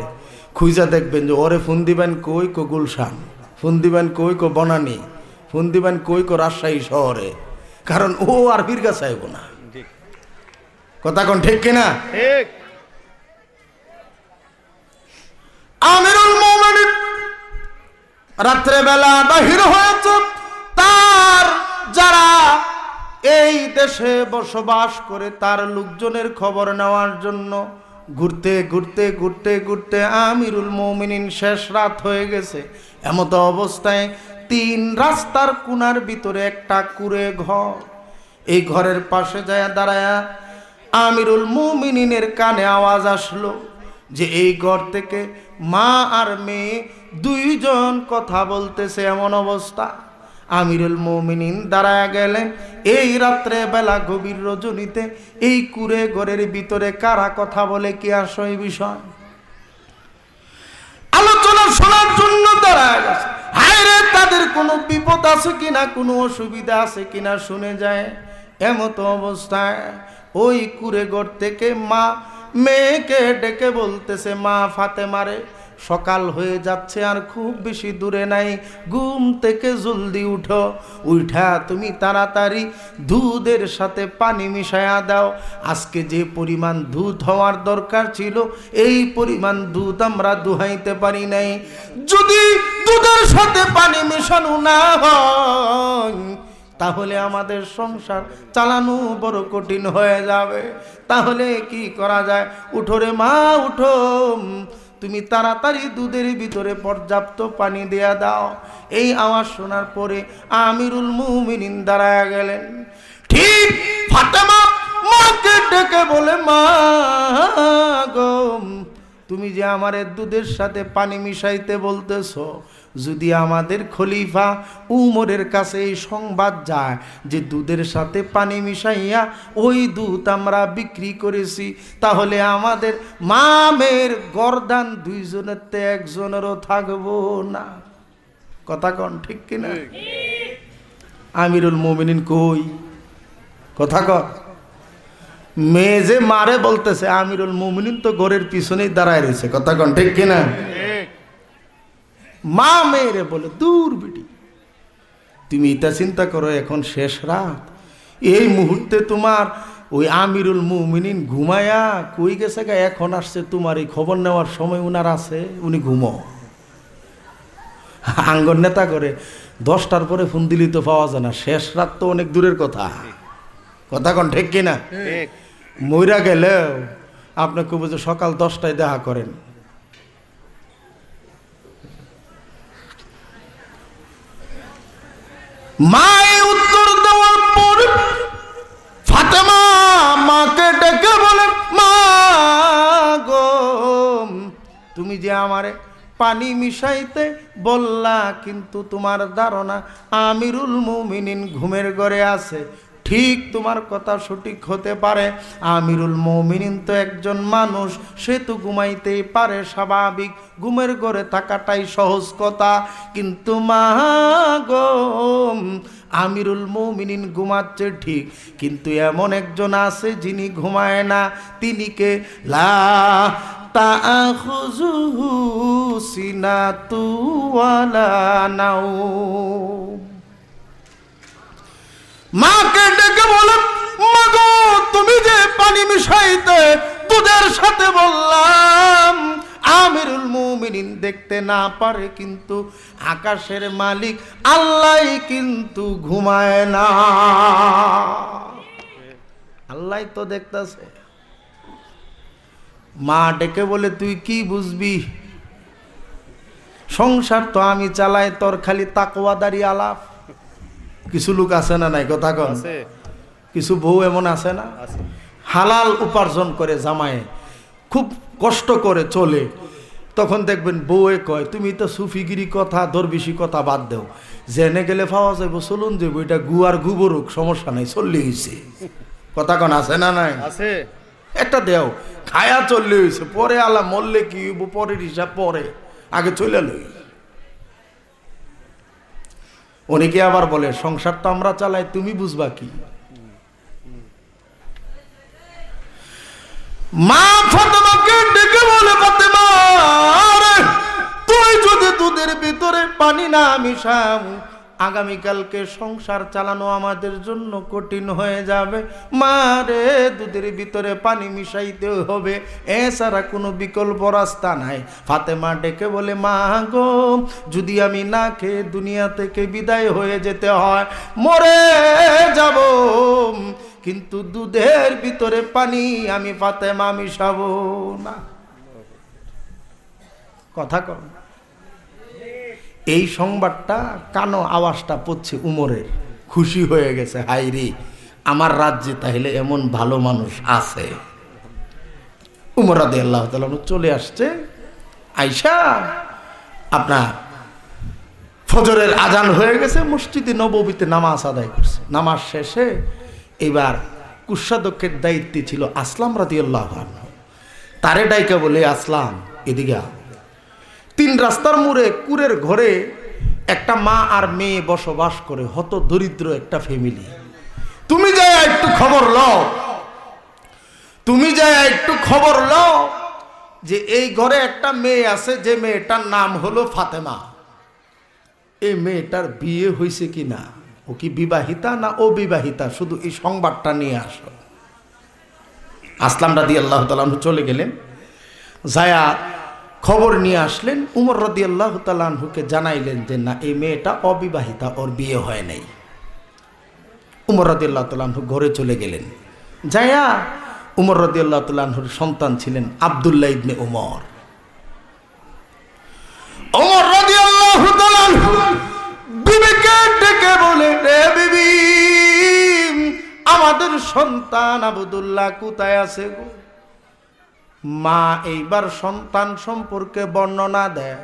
খুঁজা দেখবেন যে ওরে ফোন দিবেন কই কো গুলশান, ফোন দিবেন কই কো বনানী, ফোন দিবেন কই কো রাজশাহী শহরে, কারণ ও আর পীরগাছা আইব না।
ঠিক।
কথা কোন ঠিক কিনা?
ঠিক।
আমিরুল মুমিনিন রাত্রে বেলা বাহির হয়েছে, তার যারা এই দেশে বসবাস করে তার লোকজনের খবর নেওয়ার জন্য ঘুরতে ঘুরতে ঘুরতে ঘুরতে আমিরুল মুমিনিন শেষ রাত হয়ে গেছে। এমত অবস্থায় 3 রাস্তার কোণার ভিতরে একটা কুঁড়ে ঘর, এই ঘরের পাশে যায় দাঁড়ায়া আমিরুল মুমিনিনের কানে আওয়াজ আসলো যে এই ঘর থেকে মা আর মেয়ে 2 জন কথা বলতেছে। এমন অবস্থা আমিরুল মুমিনিন দাঁড়ায়া গেলেন, এই রাত্রে বেলা গভীর রজনীতে এই কুঁড়ে ঘরের ভিতরে কারা কথা বলে কি আসয় বিষয় আলোচনা শোনার জন্য দাঁড়ায় গেছে। হায় রে, তাদের কোনো বিপদ আছে কিনা, কোনো অসুবিধা আছে কিনা শুনে যায়। এমত অবস্থায় ওই কুঁড়ে ঘর থেকে মা মেয়েকে ডেকে বলতেছে, মা ফাতেমারে, সকাল হয়ে যাচ্ছে আর খুব বেশি দূরে নাই, ঘুম থেকে জলদি উঠো, উঠা তুমি তাড়াতাড়ি দুধের সাথে পানি মিশায়া দাও। আজকে যে পরিমাণ দুধ হওয়ার দরকার ছিল এই পরিমাণ দুধ আমরা দুহাইতে পারি নাই। যদি দুধের সাথে পানি মেশানো না হয় তাহলে আমাদের সংসার চালানো বড় কঠিন হয়ে যাবে। তাহলে কি করা যায়? উঠো রে মা, উঠো, তুমি তাড়াতাড়ি দুধের ভিতরে পর্যাপ্ত পানি দেয়া দাও। এই আওয়াজ শোনার পরে আমিরুল মুমিনিন দাঁড়ায়া গেলেন। ঠিক ফাতেমা মাকে ডেকে বলে, মা গো, তুমি যে আমারে দুধের সাথে পানি মিশাইতে বলতেছো, যদি আমাদের খলিফা উমরের কাছে এই সংবাদ যায় যে দুধের সাথে পানি মিশাইয়া ওই দুধ আমরা বিক্রি করেছি, তাহলে আমাদের মামের গর্দান দুইজনের তে একজনেরও থাকবো না। কথা কন ঠিক কিনা? আমিরুল মুমিনিন কই? কথা কন। মেয়ে যে মারে বলতেছে, আমিরুল মুমিনিন তো ঘরের পিছনেই দাঁড়ায় রয়েছে। কথা কন ঠিক কিনা? মা মেয়েরে বলে, দূর বিটি, তুমি এটা চিন্তা করো, এখন শেষ রাত, এই মুহূর্তে তোমার ওই আমিরুল মুমিনিন ঘুমায়া কই গেছে গা, এখন আসছে, তোমার এই খবর নেওয়ার সময় উনার আছে, উনি ঘুমো। আঙ্গর নেতা করে 10টার পরে ফোন দিলি তো পাওয়া যায় না, শেষ রাত তো অনেক দূরের কথা। কথা কন ঠিক কিনা? মইরা গেলেও আপনাকে বুঝে সকাল 10টায় দেখা করেন। মায়ে উত্তর দেওয়ার পর ফাতেমা মাকে ডেকে বলে, মা গো, তুমি যে আমারে পানি মিশাইতে বললা, কিন্তু তোমার ধারণা আমিরুল মুমিনিন ঘুমের ঘরে আছে। ঠিক তোমার কথা সঠিক হতে পারে, আমিরুল মুমিনিন তো একজন মানুষ, সে তো ঘুমাইতেই পারে, স্বাভাবিক, ঘুমের ঘরে থাকাটাই সহজ কথা। কিন্তু মা গো, আমিরুল মুমিনিন ঘুমাচ্ছে ঠিক, কিন্তু এমন একজন আছে যিনি ঘুমায় না। তিনি কে? লা তাখুযুহু সিনাতু ওয়ালা নাওম। মাকে ডেকে বলে, মা গো, তুমি যে পানি মিশাইতে দুধের সাথে বললাম, আমিরুল মুমিনিন দেখতে না পারে, কিন্তু আকাশের মালিক আল্লাহ কিন্তু ঘুমায় না। আল্লাহ তো দেখতেছে। মা ডেকে বলে, তুই কি বুঝবি? সংসার তো আমি চালাই, তোর খালি তাকওয়াদারি আলাপ। কিছু লোক আছে না নাই? কথা কন। কিছু বউ এমন আছে না, হালাল উপার্জন করে, জামায়ে খুব কষ্ট করে চলে, তখন দেখবেন বউয়ে কয়, তুমি তো সুফিগিরি কথা, দরবেশি কথা বাদ দেও, জেনে গেলে পাওয়া যাবো, চলুন যাবো, এটা গুয়ার গুবরুক, সমস্যা নাই, চললে হয়েছে। কথা কন আছে না নাই? আছে। একটা দেও, খায়া চললে হয়েছে, পরে আলা মরলে কি পরের হিসাব পরে, আগে চলে লই। অনেকে আবার বলে, সংসার তো আমরা চালাই, তুমি বুঝবা কি? মা ফাতেমাকে ডেকে বলে, ফাতেমা রে, তুই যদি দুধের ভিতরে পানি না মিশাও, আগামীকালকে সংসার চালানো আমাদের জন্য কঠিন হয়ে যাবে। মা রে, দুধের ভিতরে পানি মিশাইতে হবে, এছাড়া কোনো বিকল্প রাস্তা নাই। ফাতেমা ডেকে বলে, মা গো, যদি আমি না খেয়ে দুনিয়া থেকে বিদায় হয়ে যেতে হয়, মরে যাব, কিন্তু দুধের ভিতরে পানি আমি ফাতেমা মিশাবো না। কথা কর। এই সংবাদটা কানো আওয়াজটা পড়ছে উমরের, খুশি হয়ে গেছে, হাই রে, আমার রাজ্যে তাহলে এমন ভালো মানুষ আছে। উমর রাদিয়াল্লাহু তাআলা চলে আসছে, আয়েশা আপনার ফজরের আজান হয়ে গেছে, মসজিদে নববীতে নামাজ আদায় করছে। নামাজ শেষে এবার কুশাধ্যক্ষের দায়িত্বে ছিল আসলাম রাদিয়াল্লাহু আনহু। তারে ডাইকা বলে, আসলাম এদিকে। 3 রাস্তার মোড়ে কুরের ঘরে একটা মা আর মেয়ে বসবাস করে, হত দরিদ্র একটা ফ্যামিলি। তুমি যাই একটু খবর লও, তুমি যাই একটু খবর লও যে এই ঘরে একটা মেয়ে আছে, যে মেয়েটার নাম হলো ফাতেমা। এই মেয়েটার বিয়ে হয়েছে কি না, ও কি বিবাহিতা না অবিবাহিতা, শুধু এই সংবাদটা নিয়ে আসো। আসলাম রাদিয়াল্লাহু তাআলা আনহু চলে গেলেন, যায়া খবর নিয়ে আসলেন। উমর রাদিয়াল্লাহু তাআলা আনহুকে জানাইলেন যে না, এই মেয়েটা অবিবাহিতা, ওর বিয়ে হয় নাই। উমর রাদিয়াল্লাহু তাআলা আনহু ঘরে চলে গেলেন। যায়া উমর রাদিয়াল্লাহু তাআলা আনহুর সন্তান ছিলেন আব্দুল্লাহ ইবনে উমর। উমর রাদিয়াল্লাহু তাআলা আনহু বিবিকে ডেকে বলে, রে বিবি, আমাদের সন্তান আব্দুল্লাহ কোথায় আছে গো? মা এইবার সন্তান সম্পর্কে বর্ণনা দেয়।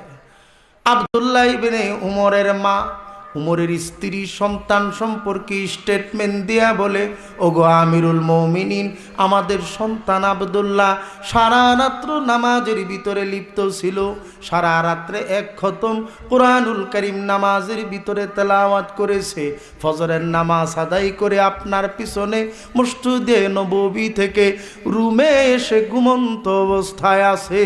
আব্দুল্লাহ ইবনে উমরের মা উমরের স্ত্রী সন্তান সম্পর্কে স্টেটমেন্ট দিয়া বলে, ওগো আমিরুল মুমিনিন, আমাদের সন্তান আব্দুল্লাহ সারা রাত্র নামাজের ভিতরে লিপ্ত ছিল। সারা রাত্রে এক খতম কুরআনুল কারীম নামাজের ভিতরে তেলাওয়াত করেছে। ফজরের নামাজ আদায় করে আপনার পিছনে মসজিদে নববী থেকে রুমে এসে ঘুমন্ত অবস্থায় আছে।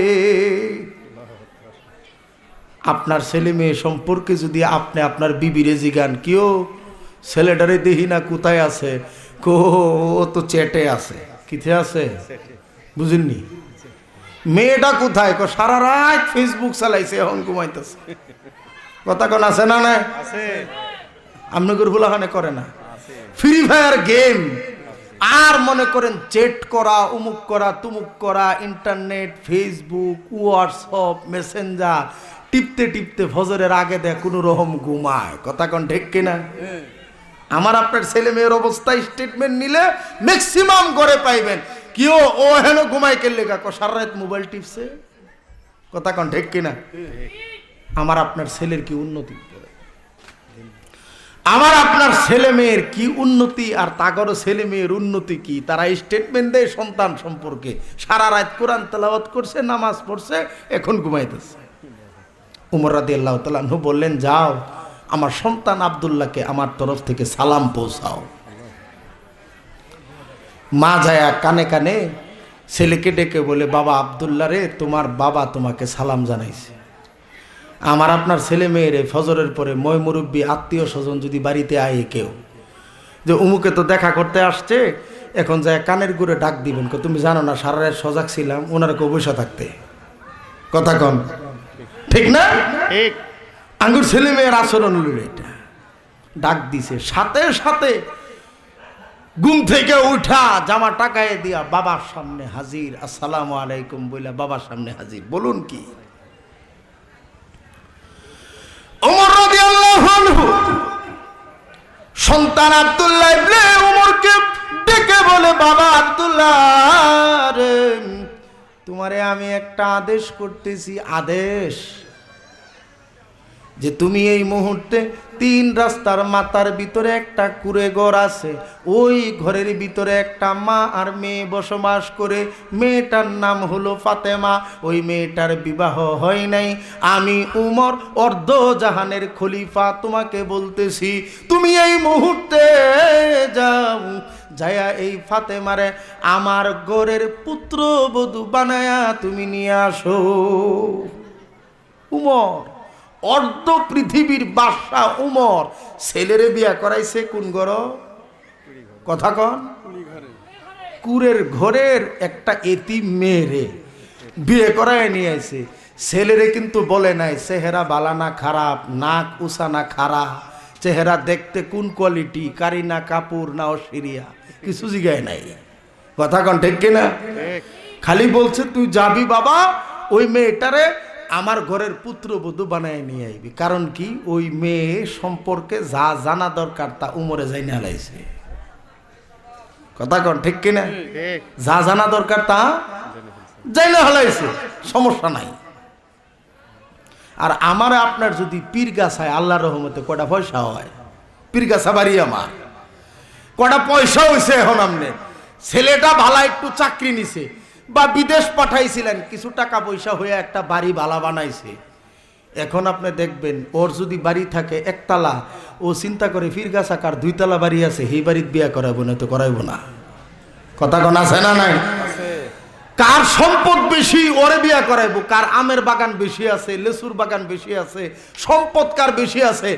আপনার ছেলে মেয়ে সম্পর্কে যদি আপনি আপনার বিবিরে জিগান, কেউ ছেলেটারে দেখি না কোথায় আছে, কো ও তো চেটে আছে। কিথে আছে বুঝেননি? মেয়েটা কোথায়? কো সারা রাত ফেসবুক চালাইছে, এখন ঘুমাইতেছে। কথা কোন আছে না? না আপনাদের হুলাখানে করে না, ফ্রি ফায়ার গেম, আর মনে করেন চেট করা, উমুক করা, তুমুক করা, ইন্টারনেট, ফেসবুক, হোয়াটসঅ্যাপ, মেসেঞ্জার টিপতে টিপতে ফজরের আগে দেয় কোনো রকম ঘুমায়। কথা কোন ঠিক কিনা? আমার আপনার ছেলে মেয়ের অবস্থায় স্টেটমেন্ট নিলে ম্যাক্সিমাম করে পাইবেন কিও ও হেন ঘুমাই কেলে কাকো সারা রাত মোবাইল টিপছে। কথা কোন ঠিক কিনা? আমার আপনার ছেলের কি উন্নতি, আমার আপনার ছেলে মেয়ের কি উন্নতি, আর তাগরও ছেলে মেয়ের উন্নতি কি, তারা স্টেটমেন্ট দেয় সন্তান সম্পর্কে। সারা রাত কোরআন তেলাওয়াত করছে, নামাজ পড়ছে, এখন ঘুমাইতেছে। উমর রাদিয়াল্লাহু তাআলা আনহু বললেন, যাও আমার সন্তান আব্দুল্লাহকে আমার তরফ থেকে সালাম পৌঁছাও। মা যায়া কানে কানে ছেলেকে ডেকে বলে, বাবা আব্দুল্লাহ রে, তোমার বাবা তোমাকে সালাম জানাইছে। আমার আপনার ছেলে মেয়েরে ফজরের পরে ময় মুরব্বী আত্মীয় স্বজন যদি বাড়িতে আয়ে কেউ, যে উমুকে তো দেখা করতে আসছে, এখন যায় কানের গুড়ে ডাক দিবেন, তুমি জানো না সারা রাত সজাগ ছিলাম, ওনারা কেউ বসে থাকতে। কথা কন ঠিক না? ঠিক। আঙ্গুর ছেলে মেয়ের আচরণ হলো এটা। ডাক দিছে, সাথে সাথে ঘুম থেকে উঠা জামা টাকায় দিয়া বাবার সামনে হাজির, আসসালামু আলাইকুম বইলা বাবার সামনে হাজির। বলুন কি? ওমর রাদিয়াল্লাহু আনহু সন্তান আব্দুল্লাহ ইবনে উমরকে ডেকে বলে, বাবা আব্দুল্লাহ রে, তোমারে আমি একটা আদেশ করতেছি, আদেশ যে তুমি এই মুহূর্তে 3 রাস্তার মাথার ভিতরে একটা কুঁড়ে ঘর আছে, ওই ঘরের ভিতরে একটা মা আর মেয়ে বসবাস করে। মেয়েটার নাম হলো ফাতেমা, ওই মেয়েটার বিবাহ হয় নাই। আমি উমর অর্ধ জাহানের খলিফা তোমাকে বলতেছি, তুমি এই মুহূর্তে যাও, যায়া এই ফাতেমারে আমার ঘরের পুত্রবধূ বানায়া তুমি নিয়ে আসো। উমর অর্ধ পৃথিবীর বাদশা উমর ছেলেরে বিয়া করাইছে কোন ঘর? কথা কন? কুরের ঘরের একটা এতিম মেয়েরে বিয়ে করায় নিয়ে আইছে। ছেলেরে কিন্তু বলে নাই চেহারা বালা না খারাপ, নাক উঁচা না খাড়া, চেহারা দেখতে কোন কোয়ালিটি, কারিনা কাপুর না অস্ট্রেলিয়া, কিছু জিগায় নাই। কথা কন ঠিক কিনা? খালি বলছে তুই যাবি বাবা, ওই মেয়েটারে আমার ঘরের পুত্রবধূ বানায় নিয়ে আইবি। কারণ কি? ওই মেয়ে সম্পর্কে যা জানা দরকার তা উমরে যাই না লাইছে। কথা কন ঠিক কিনা? যা জানা দরকার তা যাই না হলাইছে, সমস্যা নাই। আর আমার আপনার যদি পীর গাছায় আল্লাহর রহমতে কটা পয়সা হয়, পীর গাছা বাড়ি আমার কটা পয়সা হয়েছে, এখন আপনি ছেলেটা ভালা একটু চাকরি নিছে বা বিদেশ পাঠাইছিলেন, কিছু টাকা পয়সা হয়ে একটা বাড়ি ভালা বানাইছে। এখন আপনি দেখবেন ওর যদি বাড়ি থাকে একতলা, ও চিন্তা করে ফিরগাছা কার 2 তলা বাড়ি আছে, সেই বাড়িতে বিয়া করাইব না তো করাইব না। কথা কোন আছে না নাই? কার সম্পদ বেশি ওরে বিয়া করাইবো, কার আমের বাগান বেশি আছে, লেচুর বাগান বেশি আছে, সম্পদ কার বেশি আছে,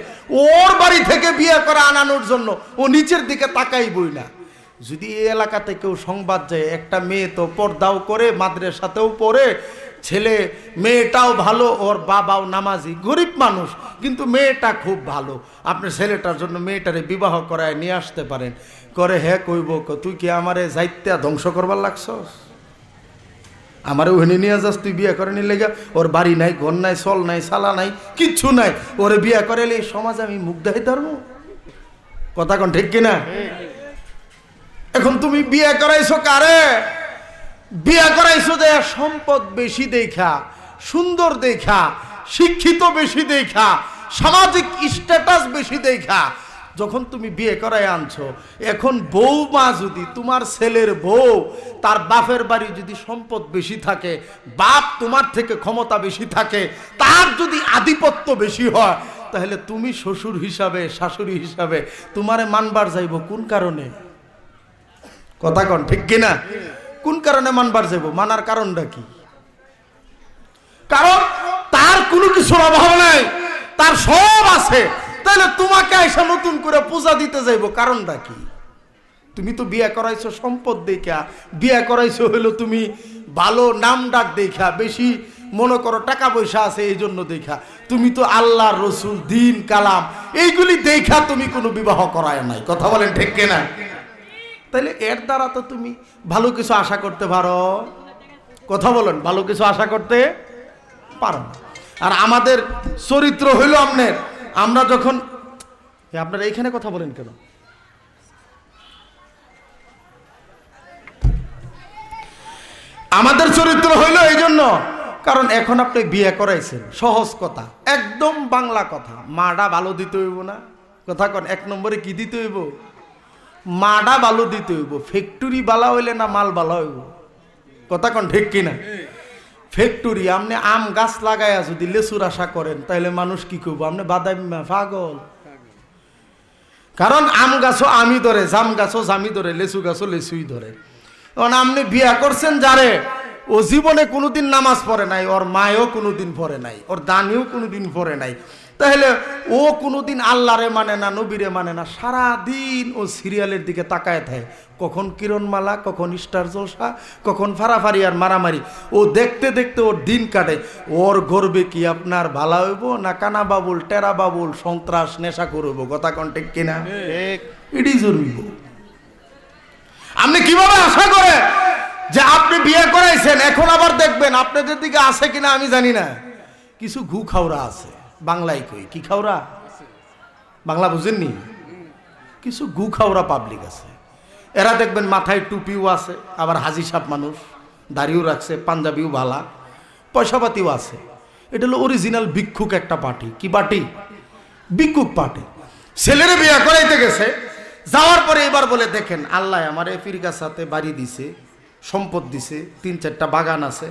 ওর বাড়ি থেকে বিয়ে করে আনানোর জন্য ও নিচের দিকে তাকাইবই না। যদি এই এলাকাতে কেউ সংবাদ যায় একটা মেয়ে তো পর্দাও করে, মাদ্রাসাতেও পড়ে, ছেলে মেয়েটাও ভালো, ওর বাবাও নামাজি, গরিব মানুষ, কিন্তু মেয়েটা খুব ভালো, আপনি ছেলেটার জন্য মেয়েটারে বিবাহ করায় নিয়ে আসতে পারেন। করে হ্যাঁ কইব, তুই কি আমারে যাইতে ধ্বংস করবার লাগছস? আমারে ওখানে নিয়ে যাস তুই বিয়ে করে নিলে গা? ওর বাড়ি নাই, ঘর নাই, চল নাই, সালা নাই, কিচ্ছু নাই, ওরে বিয়ে করে এই সমাজে আমি মুখ দেখাই ধর্ম? কথা কোন ঠিক কিনা? এখন তুমি বিয়ে করাইছো কারে? বিয়ে করাইছো যে সম্পদ বেশি দেখা, সুন্দর দেখা, শিক্ষিত বেশি দেখা, সামাজিক স্ট্যাটাস বেশি দেখা যখন তুমি বিয়ে করাই আনছো, এখন বউমা যদি তোমার ছেলের বউ, তার বাপের বাড়ি যদি সম্পদ বেশি থাকে, বাপ তোমার থেকে ক্ষমতা বেশি থাকে, তার যদি আধিপত্য বেশি হয়, তাহলে তুমি শ্বশুর হিসাবে, শাশুড়ি হিসাবে তোমারে মানবার যাইব কোন কারণে? কথা কন ঠিক কিনা? কোন কারণে মানবার যাইব? মানার কারণটা কি? কারণ তার কোনো কিছুর অভাব নাই, তার সব আছে, তাহলে তোমাকে আইসা নতুন করে পূজা দিতে যাইব, কারণটা কি? তুমি তো বিয়ে করাইছো সম্পদ দেখা, বিয়ে করাইছো হইলো তুমি ভালো নাম ডাক দেখা, বেশি মনে করো টাকা পয়সা আছে এই জন্য দেখা, তুমি তো আল্লাহ রসুল দিন কালাম এইগুলি দেখা তুমি কোনো বিবাহ করায় নাই। কথা বলেন ঠিক কিনা? তাহলে এর দ্বারা তো তুমি ভালো কিছু আশা করতে পারো? কথা বলেন, ভালো কিছু আশা করতে পারো না। আর আমাদের চরিত্র হইল আপনার, আমরা যখন, আপনারা এইখানে কথা বলেন কেন? আমাদের চরিত্র হইল এই জন্য, কারণ এখন আপনি বিয়ে করাইছেন, সহজ কথা, একদম বাংলা কথা, মাডা ভালো দিতে হইব না? কথা কন, এক নম্বরে কি দিতে হইব? মাডা ভালো দিতে হইব। ফ্যাক্টরি বালা হইলে না মাল বালা হইব? কথা কন ঠিক কিনা? ফ্যাক্টরি, আপনি আম গাছ লাগাইয়া যদি লেচুর আশা করেন, তাহলে মানুষ কি করবো? আপনি বাদামি পাগল। কারণ আম গাছও আমি ধরে, জাম গাছও জামি ধরে, লেচু গাছও লেচুই ধরে। কারণ আপনি বিয়া করছেন যারে, ও জীবনে কোনোদিন নামাজ পড়ে নাই, ওর মায়েও কোনোদিন পড়ে নাই, ওর দানিও কোনোদিন পড়ে নাই, তাহলে ও কোনোদিন আল্লাহরে মানে না, নবীরে মানে না, সারাদিন ও সিরিয়ালের দিকে তাকায় থাকে, কখন কিরণমালা, কখন স্টার জলসা, কখন ফারাফারি আর মারামারি, ও দেখতে দেখতে ওর দিন কাটে। ওর গর্বে কি আপনার ভালা হইব না কানা বাবুল, টেরা বাবুল, সন্ত্রাস, নেশা করব? কথা কন ঠিক কিনা? এটি জরুরি। আপনি কিভাবে আশা করে যে আপনি বিয়ে করাইছেন, এখন আবার দেখবেন আপনাদের দিকে আছে কিনা আমি জানি না, কিছু ঘু খাওরা আছে, বাংলায় কই কি খাওরা, বাংলা বুঝেননি? কিছু গু খাওরা পাবলিক আছে, এরা দেখবেন মাথায় টুপিও আছে, আবার হাজি সাপ মানুষ, দাড়িও রাখছে, পাঞ্জাবিও ভালা, পয়সাপাতিও আছে। এটা হলো অরিজিনাল ভিক্ষুক একটা পার্টি। কি পার্টি? ভিক্ষুক পার্টি। ছেলেরে বিয়ে করাইতে গেছে, যাওয়ার পরে এবার বলে, দেখেন আল্লাহ আমার ফিরকার সাথে বাড়ি দিছে, সম্পদ দিছে, 3-4টা বাগান আছে,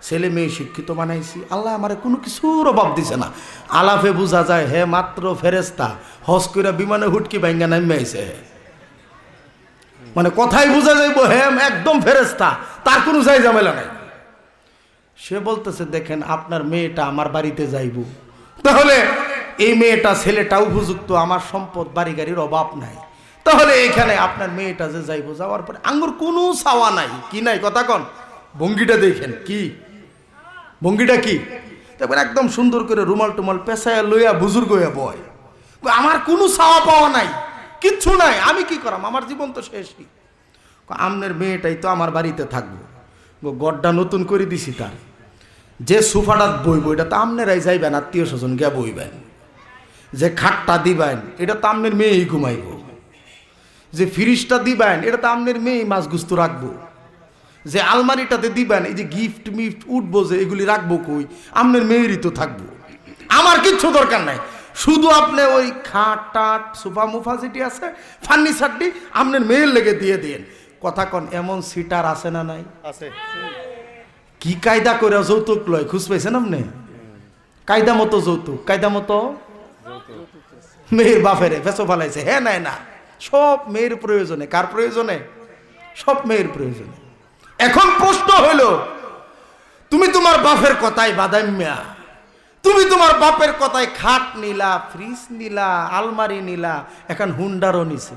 ছেলে মেয়ে শিক্ষিত বানাইছি, আল্লাহ আমার কোনো কিছুর অভাব দিছে না। আলাফে বোঝা যায় হে মাত্র ফেরেস্তা, হজ কইরা বিমানে হুটকি ভাঙ্গা নামে আইছে। মানে কথাই বোঝা যাইব হে একদম ফেরেস্তা, তার কোনো যাই ঝামেলা নাই। সে বলতেছে, দেখেন আপনার মেয়েটা আমার বাড়িতে যাইব, তাহলে এই মেয়েটা ছেলেটা উপযুক্ত, আমার সম্পদ বাড়ি গাড়ির অভাব নাই, তাহলে এখানে আপনার মেয়েটা যে যাইব, যাওয়ার পরে আঙ্গুর কোনো চাওয়া নাই। কি নাই? কথা কন, ভঙ্গিটা দেখেন, কি ভঙ্গিটা কি? তারপরে একদম সুন্দর করে রুমাল টুমাল পেশায় লইয়া বুজুর্গ হইয়া বয়, আমার কোনো চাওয়া পাওয়া নাই, কিচ্ছু নাই, আমি কি করাম, আমার জীবন তো শেষই। আমনের মেয়েটাই তো আমার বাড়িতে থাকবো, গড্ডা নতুন করে দিছি, তার যে সোফাটা বইব এটা তো আমনেরাই যাইবেন, আত্মীয় স্বজন গিয়া বইবেন, যে খাটটা দিবেন এটা তো আমনের মেয়েই ঘুমাইব, যে ফ্রিজটা দিবেন এটা তো আমনের মেয়েই মাছ গুস্ত রাখবো, যে আলমারিটাতে দিবেন এই যে গিফট মিফট উঠবো যে এগুলি রাখবো কই, আমনের মেয়েরই তো থাকবো, আমার কিচ্ছু দরকার নাই। শুধু আপনি ওই খাট টাট সোফা মুফা যেটি আছে ফার্নিচারটি আপনার মেয়ের লেগে দিয়ে দিন। কথা কন, এমন সিটার আছে না নাই? আছে। কি কায়দা করে যৌতুক লয়, খুঁজ পাইছেন আপনি? কায়দা মতো যৌতুক, কায়দা মতো মেয়ের বাপেরে ফেসো ফালাইছে, হ্যাঁ নাই না, সব মেয়ের প্রয়োজনে। কার প্রয়োজনে? সব মেয়ের প্রয়োজনে। এখন প্রশ্ন হলো, তুমি তোমার বাপের কথায় বাদাম্যা, তুমি তোমার বাপের কথায় খাট নিলা, ফ্রিজ নিলা, আলমারি নিলা, এখন হুন্ডারও নিছে।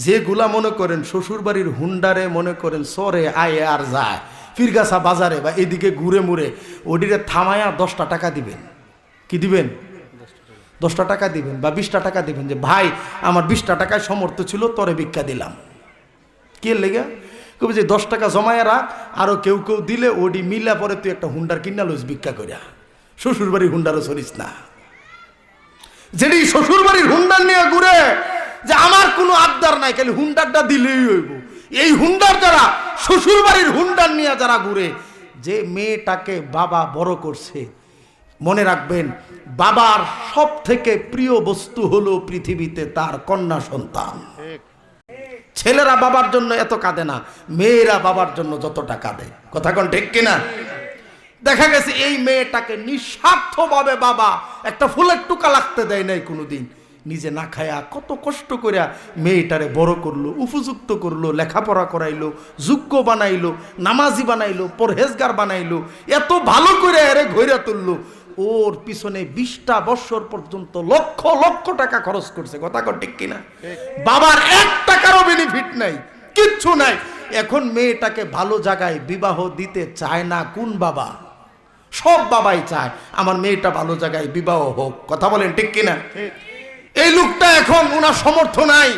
যেগুলা মনে করেন শ্বশুর বাড়ির হুন্ডারে মনে করেন সরে আয় আর যায় ফিরগাছা বাজারে বা এদিকে ঘুরে মুড়ে, ওদিকে থামায়া 10টা টাকা দিবেন। কি দিবেন? 10টা টাকা দিবেন বা 20টা টাকা দিবেন, যে ভাই আমার 20টা টাকায় সমর্থ ছিল, তরে ভিক্ষা দিলাম। কে লেগে কবে যে 10 টাকা জমায় রাখ, আরো কেউ কেউ দিলে ওডি মিলা পরে তুই একটা হুন্ডার কিনা লইস ভিক্ষা করিয়া। শ্বশুর বাড়ির হুন্ডারও চলিস না। যেটি শ্বশুর বাড়ির হুন্ডার নিয়ে ঘুরে, যে আমার কোনো আবদার নাই, খালি হুন্ডারটা দিলেই হইব, এই হুন্ডার যারা শ্বশুর বাড়ির হুন্ডার নিয়ে যারা ঘুরে, যে মেয়েটাকে বাবা বড় করছে, মনে রাখবেন বাবার সব থেকে প্রিয় বস্তু হলো পৃথিবীতে তার কন্যা সন্তান। ছেলেরা বাবার জন্য এত কাঁদে না, মেয়েরা বাবার জন্য যতটা কাঁদে। কথা কোন ঠিক কিনা? দেখা গেছে এই মেয়েটাকে নিঃস্বার্থভাবে বাবা একটা ফুলের টুকা লাগতে দেয় নাই কোনোদিন, নিজে না খায়া কত কষ্ট করে মেয়েটারে বড় করলো, উপযুক্ত করলো, লেখাপড়া করাইলো, যোগ্য বানাইলো, নামাজি বানাইলো, পরহেজগার বানাইলো, এত ভালো করে এরে ঘইরা তুললো। ওর পিছনে 20টা বছর পর্যন্ত লক্ষ লক্ষ টাকা খরচ করছে। কথা কর ঠিক কিনা? বাবার 1 টাকারও বেনিফিট নাই, কিচ্ছু নাই। এখন মেয়েটাকে ভালো জায়গায় বিবাহ দিতে চায় না কোন বাবা? সব বাবাই চায় আমার মেয়েটা ভালো জায়গায় বিবাহ হোক। কথা বলেন ঠিক কিনা? এই লোকটা এখন ওনার সমর্থ নাই,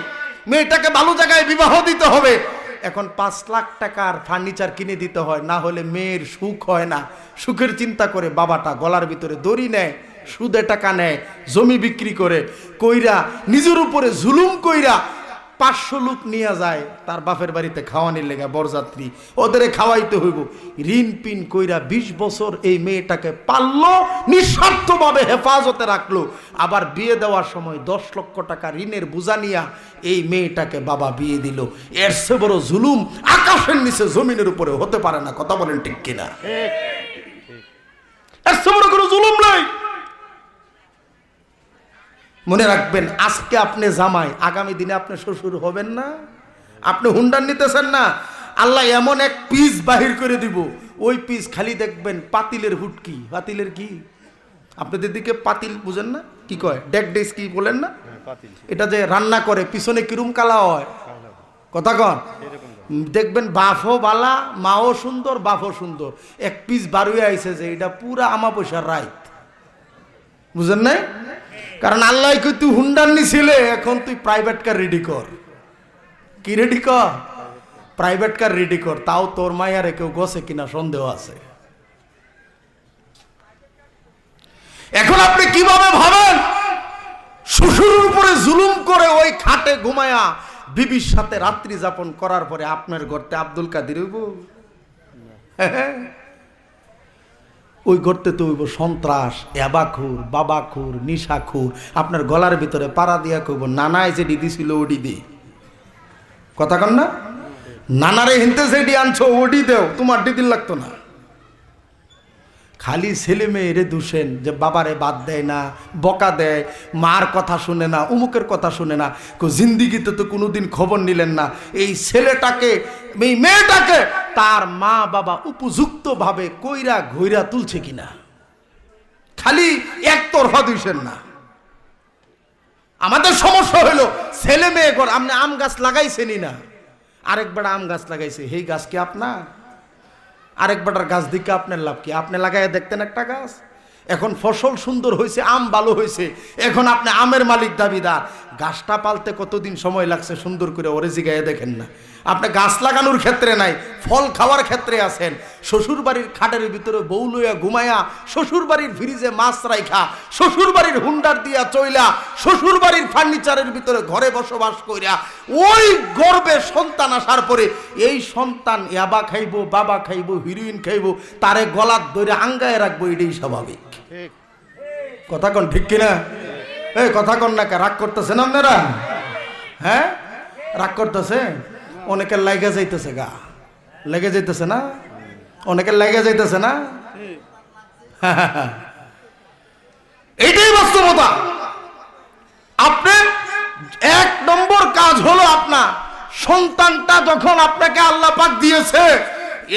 মেয়েটাকে ভালো জায়গায় বিবাহ দিতে হবে। এখন 5 লাখ টাকার ফার্নিচার কিনে দিতে হয়, না হলে মেয়ের সুখ হয় না। সুখের চিন্তা করে বাবাটা গলার ভিতরে দড়ি নেয়, সুদে টাকা নেয়, জমি বিক্রি করে কইরা নিজের উপরে জুলুম কইরা 500 লোক নিয়ে যায় তার বাপের বাড়িতে খাওয়ানির লেগা, বরযাত্রী, ওদেরে খাওয়াইতে হইব। ঋণ পিন কইরা 20 বছর এই মেয়েটাকে পাললো, নিঃস্বার্থভাবে হেফাজতে রাখলো। আবার বিয়ে দেওয়ার সময় 10 লক্ষ টাকা ঋণের বোঝা নিয়া এই মেয়েটাকে বাবা বিয়ে দিল। এর চেয়ে বড় জুলুম আকাশের নিচে জমিনের উপরে হতে পারে না। কথা বলেন ঠিক কিনা? এর চেয়ে বড় কোনো জুলুম নাই। মনে রাখবেন, আজকে আপনি জামাই, আগামী দিনে আপনি শ্বশুর হবেন না। আপনি হুন্ডার নিতেছেন না, আল্লাহ এমন এক পিস বাহির করে দিব, ওই পিস খালি দেখবেন পাতিলের হুটকি। পাতিলের কি? আপনাদের দিকে পাতিল বুঝেন না? কি কয়? ডেক কি বলেন না? এটা যে রান্না করে পিছনে কিরম কালা হয়। কথা কন, দেখবেন বাফও বালা, মাও সুন্দর, বাফও সুন্দর। এক পিস বারুয়ে আইছে যে এটা পুরা আমা পয়সার রাইত। বুঝেন নাই? কারণ আল্লাহ কই তুই হুন্ডার নিছিলে, এখন তুই প্রাইভেট কার রেডি কর। কি রেডি কর? প্রাইভেট কার রেডি কর। তাও তোর মায়ারে কেউ গছে কিনা সন্দেহ আছে। এখন আপনি কিভাবে ভাবেন শ্বশুরের উপরে জুলুম করে ওই খাটে ঘুমায়া বিবির সাথে রাত্রি যাপন করার পরে আপনার ঘরতে আব্দুল কাদের হইব? ওই ঘরতে তো হইব সন্ত্রাস, এবাখুর, বাবাখুর, নিশাখুর। আপনার গলার ভিতরে পাড়া দিয়া কইব নানায় যে দিদি ছিল ওডি দে। কথা কন না? নানারে হিনতে যেডি আনছো ওডি দেও, তোমার দিদির লাগতো না। খালি ছেলে মেয়েরে দোষেন যে বাবারে বাদ দেয় না, বকা দেয়, মার কথা শুনে না, উমুকের কথা শুনে না। জিন্দিগিতে তো কোনোদিন খবর নিলেন না এই ছেলেটাকে, এই মেয়েটাকে তার মা বাবা উপযুক্তভাবে কইরা ঘইরা তুলছে কিনা। খালি একতরফা দোষেন না। আমাদের সমস্যা হলো ছেলে মেয়ে ঘর। আপনি আম গাছ লাগাইছেনই না, আরেকবার আম গাছ লাগাইছে, এই গাছ কি আপনার? আরেকবারটার গাছ দিকে আপনার লাভ কি? আপনি লাগাইয়া দেখতেন একটা গাছ, এখন ফসল সুন্দর হয়েছে, আম ভালো হয়েছে, এখন আপনি আমের মালিক দাবিদার। গাছটা পালতে কতদিন সময় লাগছে সুন্দর করে ওরে জিগাইয়া দেখেন না। আপনি গাছ লাগানোর ক্ষেত্রে নাই, ফল খাওয়ার ক্ষেত্রে আছেন। শ্বশুর বাড়ির খাটের ভিতরে বউ লইয়া ঘুমায়া, শ্বশুর বাড়ির ফ্রিজে মাছ রাইখা, শ্বশুর বাড়ির হুন্ডার দিয়া চইলা, শ্বশুর বাড়ির ফার্নিচারের ভিতরে ঘরে বসবাস কইরা, ওই গর্বে সন্তান আসার পরে এই সন্তান ইয়াবা খাইব, বাবা খাইব, হিরোইন খাইব, তারে গলার ধরে আঙ্গায় রাখবো, এটাই স্বাভাবিক। কথা কন ঠিক কিনা? এই কথা কন না, রাগ করতেছেন আপনারা? হ্যাঁ, রাগ করতেছে। অনেকের লাইগা যাইতেছে, গা লেগে যাইতেছে না? অনেকের লেগে যাইতেছে না? এইটাই বাস্তবতা। আপনি 1 নম্বর কাজ হলো আপনার সন্তানটা যখন আপনাকে আল্লাহ পাক দিয়েছে,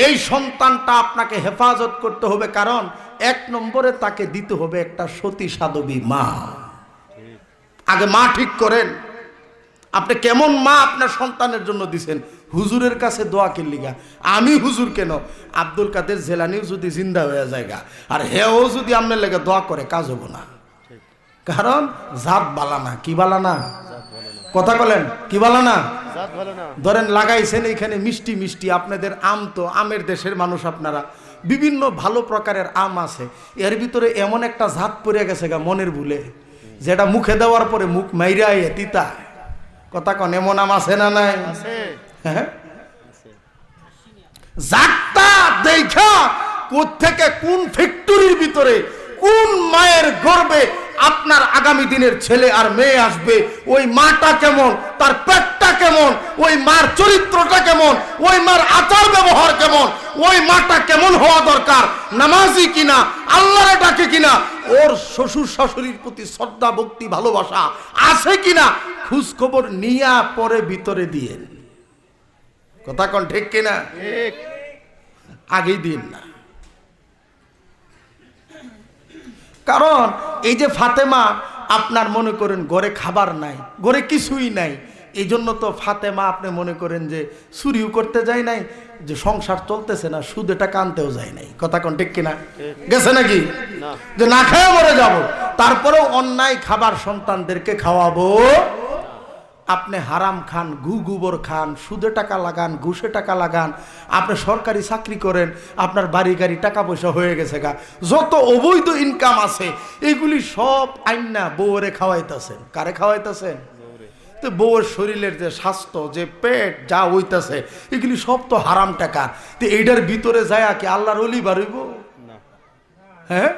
এই সন্তানটা আপনাকে হেফাজত করতে হবে, কারণ 1 নম্বরে তাকে দিতে হবে একটা সতী সাধবী মা। আগে মা ঠিক করেন, আপনি কেমন মা আপনার সন্তানের জন্য দিছেন। হুজুরের কাছে দোয়া কিনলিগা, আমি হুজুর কেন, আব্দুল কাদের জেলানিও যদি জিন্দা হয়ে যায়গা আর হেও যদি আপনার লেগে দোয়া করে, কাজ হবো না। কারণ জাত বালানা, কি বালানা, কথা বলেন, কি বালানা। ধরেন লাগাইছেন এইখানে মিষ্টি মিষ্টি, আপনাদের আম তো আমের দেশের মানুষ, আপনারা বিভিন্ন ভালো প্রকারের আম আছে, এর ভিতরে এমন একটা জাত পড়ে গেছে গা মনের ভুলে, যেটা মুখে দেওয়ার পরে মুখ মাইরা তিতা, কথা কন, এমন আম আছে না নাই? হ্যাঁ, জাতটা দেখা কোত্থেকে কোন ফ্যাক্টরির ভিতরে কোন মায়ের গর্ভে আপনার আগামী দিনের ছেলে আর মেয়ে আসবে, ওই মাটা কেমন, তার পেটটা কেমন, ওই মার চরিত্রটা কেমন, ওই মার আচার ব্যবহার কেমন, ওই মাটা কেমন হওয়া দরকার, নামাজি কিনা, আল্লাহরে ডাকে কিনা, ওর শ্বশুর শাশুড়ির প্রতি শ্রদ্ধা ভক্তি ভালোবাসা আছে কিনা, খোঁজ খবর নিয়া পরে ভিতরে দিয়েন। কথা কোন ঠিক কিনা? আগেই দিন না। কারণ এই যে ফাতেমা, আপনার মনে করেন ঘরে খাবার নাই, ঘরে কিছুই নাই, এই জন্য তো ফাতেমা আপনি মনে করেন যে চুরিও করতে যায় নাই, যে সংসার চলতেছে না সুদে টাকা আনতেও যায় নাই। কথা কোন ঠিক কিনা? গেছে নাকি? যে না খেয়ে মরে যাব, তারপরেও অন্যায় খাবার সন্তানদেরকে খাওয়াবো। আপনি হারাম খান, গোবর খান, সুদে টাকা লাগান, ঘুষে টাকা লাগান, আপনি সরকারি চাকরি করেন, আপনার বাড়ি গাড়ি টাকা পয়সা হয়ে গেছে গা, যত অবৈধ ইনকাম আছে এগুলি সব আইনা বউরে খাওয়াইতেছেন। কারে খাওয়াইতেছেন? তো বউয়ের শরীরের যে স্বাস্থ্য, যে পেট যা হইতেছে, এগুলি সব তো হারাম টাকা। তো এইটার ভিতরে যায় কি আল্লাহর ওলি বাড়িব? হ্যাঁ,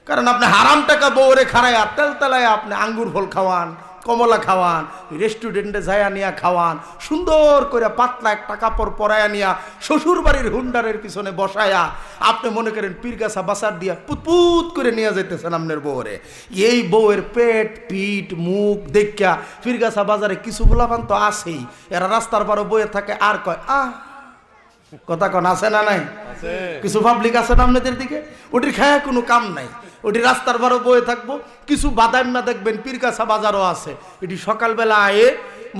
কারণ আপনি হারাম টাকা বউরে খাড়াইয়া তেল তেলায় আপনি আঙ্গুর ফল খাওয়ান, কমলা খাওয়ান, রেস্টুরেন্টে যায়া নিয়া খাওয়ান, সুন্দর করে পাতলা একটা কাপড় পরাইয়া নিয়া শ্বশুর বাড়ির হুন্ডারের পিছনে বসায়া আপনি মনে করেন পীরগাছা বাসার দিয়া পুতপুত করে নিয়ে যাইতেছেন আপনার বউরে। এই বউয়ের পেট পিঠ মুখ দেখা পীরগাছা বাজারে কিছু গোলাপান তো আছেই, এরা রাস্তার পারে বইয়ে থাকে আর কয় আহ, কথা কন আছে না নাই? কিছু পাবলিক আছে না আপনাদের দিকে, ওটির খায়া কোনো কাম নাই, ওটি রাস্তার বারো বয়ে থাকবো। কিছু বাদাইমা দেখবেন পীরগাছা বাজারও আছে, এটি সকালবেলা আয়ে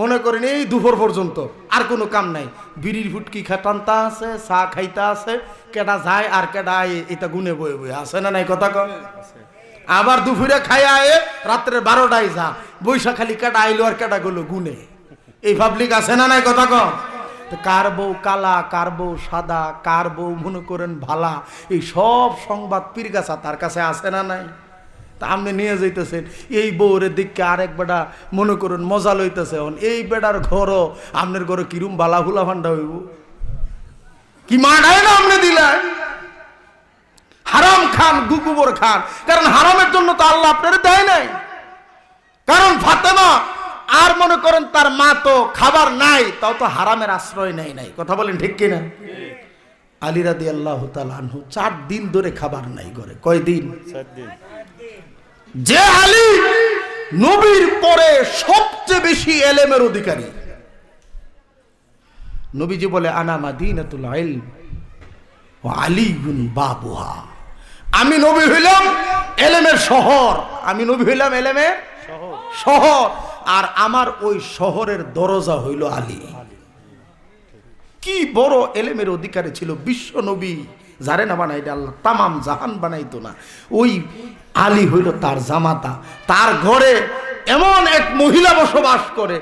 মনে করেন এই দুপুর পর্যন্ত আর কোনো কাম নাই, বিড়ির ফুটকি টানতা আছে, চা খাইতা আছে, কেডা যায় আর কেডা আয়ে এটা গুনে বয়ে বয়ে আছে না নাই? কথা কন। আবার দুপুরে খাইয়া আয়ে রাত্রে 12টায় যা বৈশা, খালি কেডা আইলো আর কেডা গেলো গুনে, এই পাবলিক আছে না নাই? কথা কন। কার বউ কালা, কার বউ সাদা, কার বউ মনে করেন ভালা, এই সব সংবাদ পীরগাছা তার কাছে আছে না নাই? তা আপনি নিয়ে যাইতেছেন এই বউরের দিককে আরেক বেটা মনে করুন মজা লইতেছে, এই বেটার ঘরও আপনার ঘরে কিরম বালা হুলা ভান্ডা হইব, কি মাঠায় না আপনি দিলেন। হারাম খান, গোবর খান, কারণ হারামের জন্য তো আল্লাহ আপনার দেয় নাই। কারণ ফাতেমা আর মনে করেন তার মা তো খাবার নাই, তাও তো হারামের আশ্রয় নেয় নাই। কথা বলেন ঠিক কিনা? আলী রাদিয়াল্লাহু তাআলা আনহু 4 দিন ধরে খাবার নাই ঘরে। কয় দিন? 4 দিন। যে আলী নবীর পরে সবচেয়ে বেশি ইলমের অধিকারী, নবীজি বলে আনা মাদিনাতুল ইলম ওয়া আলীউন বাবুহা, আমি নবী হইলাম ইলমের শহর, আমি নবী হইলাম ইলমের শহর, আর আমার ওই শহরের দরজা হইল আলী। কি বড় এলেমের অধিকারী ছিল বিশ্ব নবী, যারে না বানাইতে আল্লাহ তামাম জাহান বানাইতো না, ওই আলী হইল তার জামাতা। তার ঘরে এমন এক মহিলা বসবাস করে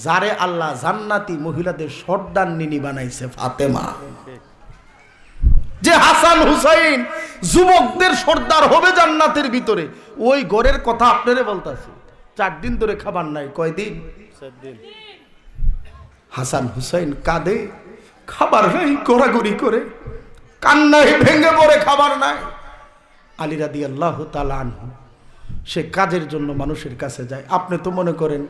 যারে আল্লাহ জান্নাতি মহিলাদের সর্দারনিনী বানাইছে, ফাতেমা। যে হাসান হুসাইন যুবকদের সর্দার হবে জান্নাতের ভিতরে, ওই ঘরের কথা আপনারে বলতাছি। 4 দিন ধরে খাবার নাই। কয়দিন? 4 দিন। হাসান হুসাইন কাঁদে, খাবার নাই, গোড়াগড়ি করে কান্নায় ভেঙে পড়ে, খাবার নাই। আলী রাদিয়াল্লাহু তাআলা আনহু সে কাজের জন্য মানুষের কাছে যায়। আপনি তো মনে করেন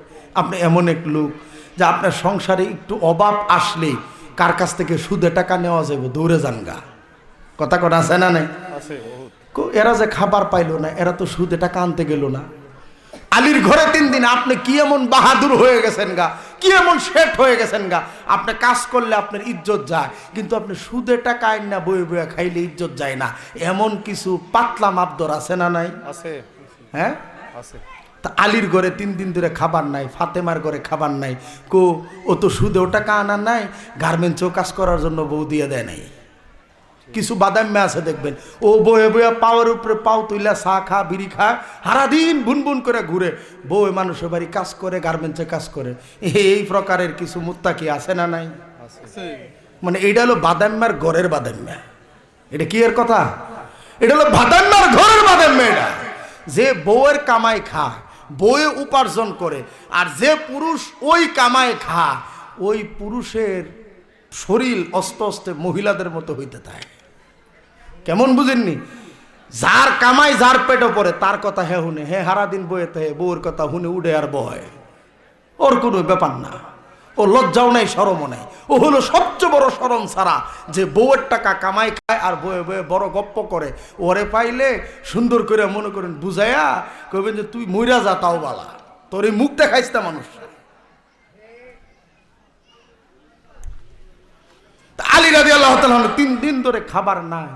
আপনি এমন এক লোক যে আপনার সংসারে একটু অভাব আসলে কার কাছ থেকে সুদে টাকা নেওয়া যাবে, দৌড়ে যান গা। কথা কথা আছে না নাই? এরা যে খাবার পাইলো না, এরা তো সুদে টাকা আনতে গেল না। আলীর ঘরে 3 দিন, আপনি কি এমন বাহাদুর হয়ে গেছেন গা, কি এমন শেঠ হয়ে গেছেন গা, আপনি কাজ করলে আপনার ইজ্জত যায়, কিন্তু আপনি সুদে টাকা আইন না বয়ে বয়ে খাইলে ইজ্জত যায় না। এমন কিছু পাতলা মাপদর আছে না নাই?
আছে।
হ্যাঁ
আছে।
তা আলীর ঘরে 3 দিন ধরে খাবার নাই, ফাতেমার ঘরে খাবার নাই, ও তো সুদেও টাকা আনার নাই, গার্মেন্টসেও কাজ করার জন্য বউ দিয়ে দেয় নাই। কিছু বাদাম্যা আছে দেখবেন, ও বয়ে বয়ে পাওয়ার উপরে পাও তুইলা চা খা বিড়ি খা সারাদিন বুনবুন করে ঘুরে, বউ মানুষের বাড়ি কাজ করে, গার্মেন্টসে কাজ করে। এই প্রকারের কিছু মুত্তাকি আছে না নাই? মানে এটা হলো বাদাম্যার ঘরের বাদাম্যা। এটা কি এর কথা? এটা হলো বাদাম্যার ঘরের বাদাম্যা। এটা যে বউয়ের কামাই খা, বউয়ে উপার্জন করে, আর যে পুরুষ ওই কামাই খা, ওই পুরুষের শরীর অস্তে অস্তে মহিলাদের মতো হইতে থাকে। কেমন বুঝেননি? যার কামাই যার পেটে পড়ে তার কথা হে হুনে, হে হারাদিন বইতে হে বউর কথা হুনে উঠে আর বয়, ওর কোনো ব্যাপার না। ও লজ্জাও নাই, শরমও নাই। ও হলো সবচেয়ে বড় শরম ছাড়া, যে বউয়ের টাকা কামাই খায় আর বয়ে বয়ে বড় গপ্প করে। ওরে পাইলে সুন্দর করে মনে করেন বুঝাইয়া কইবেন যে তুই মইরা যা, তাও বালা, তোর এই মুখ দেখাইস না মানুষ। আলী রাদিয়াল্লাহু তাআলা 3 দিন ধরে খাবার নাই,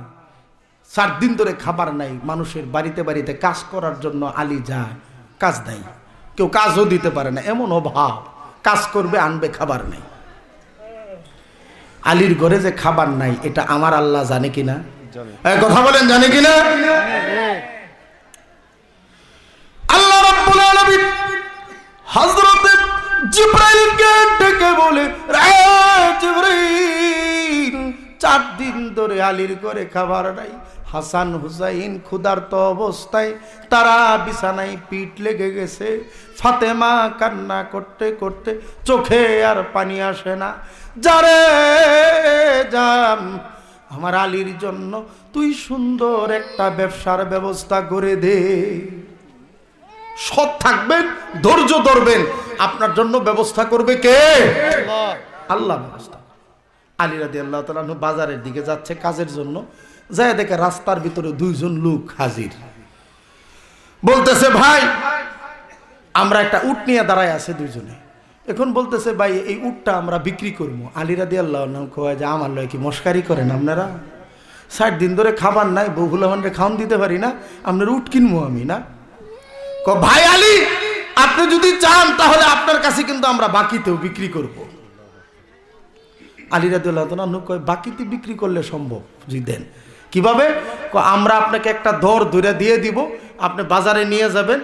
4 দিন ধরে খাবার নাই। মানুষের বাড়িতে বাড়িতে কাজ করার জন্য আলী যায়, কাজ নাই, কেউ কাজও দিতে পারে না, এমন অভাব। কাজ করবে আনবে, খাবার নাই। আলীর ঘরে যে খাবার নাই এটা আমার আল্লাহ জানে কিনা? কথা বলেন, জানে কিনা? আল্লাহ রাব্বুল আলামিন হযরত জিবরাইলকে ডেকে বলে, রে জিবরাইল, 4 দিন ধরে আলীর ঘরে খাবার নাই। হাসান হুসাইন ক্ষুধার্ত অবস্থায় তারা বিছানায় পিঠ লেগে গেছে। ফাতেমা কান্না করতে করতে চোখে আর পানি আসে না। যারে যাম, আমার আলীর জন্য তুই সুন্দর একটা ব্যবসার ব্যবস্থা করে দে। সৎ থাকবেন, ধৈর্য ধরবেন, আপনার জন্য ব্যবস্থা করবে কে? আল্লাহ ব্যবস্থা। আলী রাদিয়াল্লাহু তাআলা বাজারের দিকে যাচ্ছে কাজের জন্য, যায় দেখে রাস্তার ভিতরে 2 জন লোক হাজির। বলতেছে, ভাই আমরা একটা উট নিয়ে দাঁড়ায় আছে 2 জনে। এখন বলতেছে, ভাই এই উটটা আমরা বিক্রি করবো। আলী রাদিয়াল্লাহু আনহু কয় যে আমার লয় কি মস্কারি করেন আপনারা? 60 দিন ধরে খাবার নাই, বহুলামানরে খাওয়ান দিতে পারি না, আপনার উট কিনবো আমি না? ভাই আলী, আপনি যদি চান তাহলে আপনার কাছে কিন্তু আমরা বাকিতেও বিক্রি করব। আলী রাদিয়াল্লাহু তাআলা কয়, বাকিতে বিক্রি করলে সম্ভব, যদি দেন। কিভাবে? আমরা আপনাকে একটা দর ধরে দিয়ে দিব, আপনি বাজারে নিয়ে যাবেন,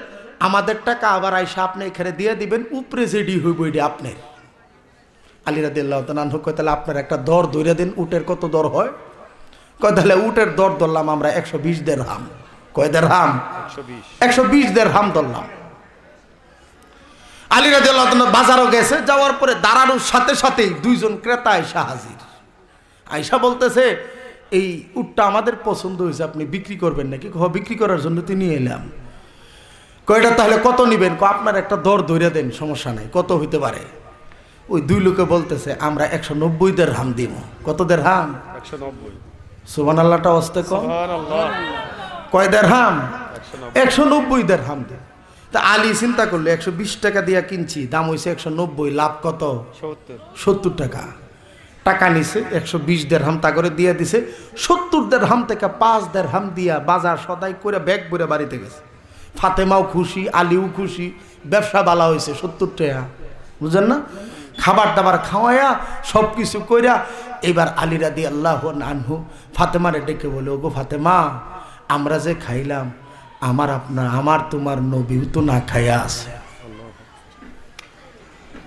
আমাদের টাকা আবার আইসা আপনি এখানে দিয়ে দিবেন, উপরে যেডি হইব এটি আপনার। আলী রাদিয়াল্লাহু তাআলা কয়, তাহলে আপনার একটা দর ধরে দিন। উটের কত দর হয়? কয় তাহলে উটের দর ধরলাম আমরা 120 দিরহাম। কয় দিরহাম? 120 দিরহাম ধরলাম। আলী রাদিয়াল্লাহু তাআলা বাজারও গেছে, যাওয়ার পরে দাঁড়ানোর সাথে সাথেই 2 জন ক্রেতা আইসা হাজির। আইসা বলতেছে, এই উটটা আমাদের পছন্দ হয়েছে, আপনি বিক্রি করবেন নাকি? বিক্রি করার জন্য তো নিয়ে এলাম। কয়টা তাহলে কত নিবেন? আপনার একটা দর ধরে দেন, সমস্যা নাই, কত হইতে পারে? ওই 2 লোকে বলতেছে, আমরা 190 দিরহাম দিব। কত দিরহাম? 190। সুবহানাল্লাহটা আসতে কম। কয় দিরহাম? 190 দিরহাম দেন। তা আলী চিন্তা করলো, 120 টাকা দিয়া কিনছি, দাম হয়েছে 190, লাভ কত? 70 টাকা। টাকা নিছে, 120 দিরহাম তা করে দিয়ে দিছে। 70 দিরহাম থেকে 5 দিরহাম দিয়া বাজার সদাই করে ব্যাগ ভরে বাড়িতে গেছে। ফাতেমাও খুশি, আলীও খুশি, ব্যবসা ভালো হয়েছে। 70 টাকা, বুঝেন না? খাবার দাবার খাওয়াইয়া সব কিছু কইরা এবার আলী রাদিয়াল্লাহু আনহু ফাতেমারে ডেকে বলে, ওগো ফাতেমা, আমরা যে খাইলাম, আমার তোমার নবীও তো না খাইয়া আছে,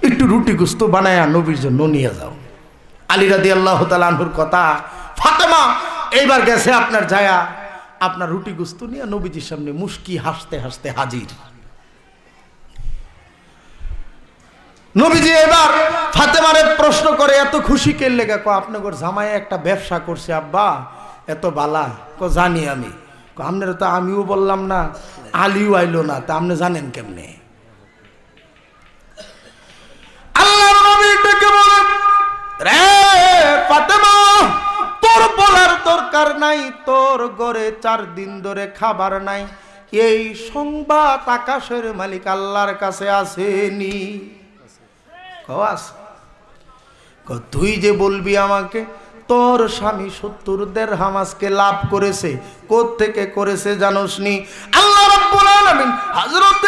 একটু রুটি গোস্ত বানায়া নবীর জন্য নিয়ে যাও। আলী রাদিয়াল্লাহু তাআলা আনহুর কথা, ফাতেমা এইবার গেছে আপনার যায়া আপনার রুটি গোস্ত নিয়ে নবীজির সামনে মুস্কি হাসতে হাসতে হাজির। নবীজি এবার ফাতেমারে প্রশ্ন করে, এত খুশি কে লেগে? আপনার জামাই একটা ব্যবসা করছে আব্বা, এত বালা। জানি আমি। আপনার তো আমিও বললাম না, আলীও আইলো না, তা আপনি জানেন কেমনে? আল্লাহর নবী ডেকে বলেন, রে ফাতেমা, তোর বলার দরকার নাই, তোর ঘরে 4 দিন ধরে খাবার নাই, এই সংবাদ আকাশের মালিক আল্লাহর কাছে আসেনি। আছে। তুই যে বলবি আমাকে তোর স্বামী 70 দিরহাম আজকে লাভ করেছে, কোত্থেকে করেছে জানোসনি? আল্লাহ রাব্বুল আলামিন হযরত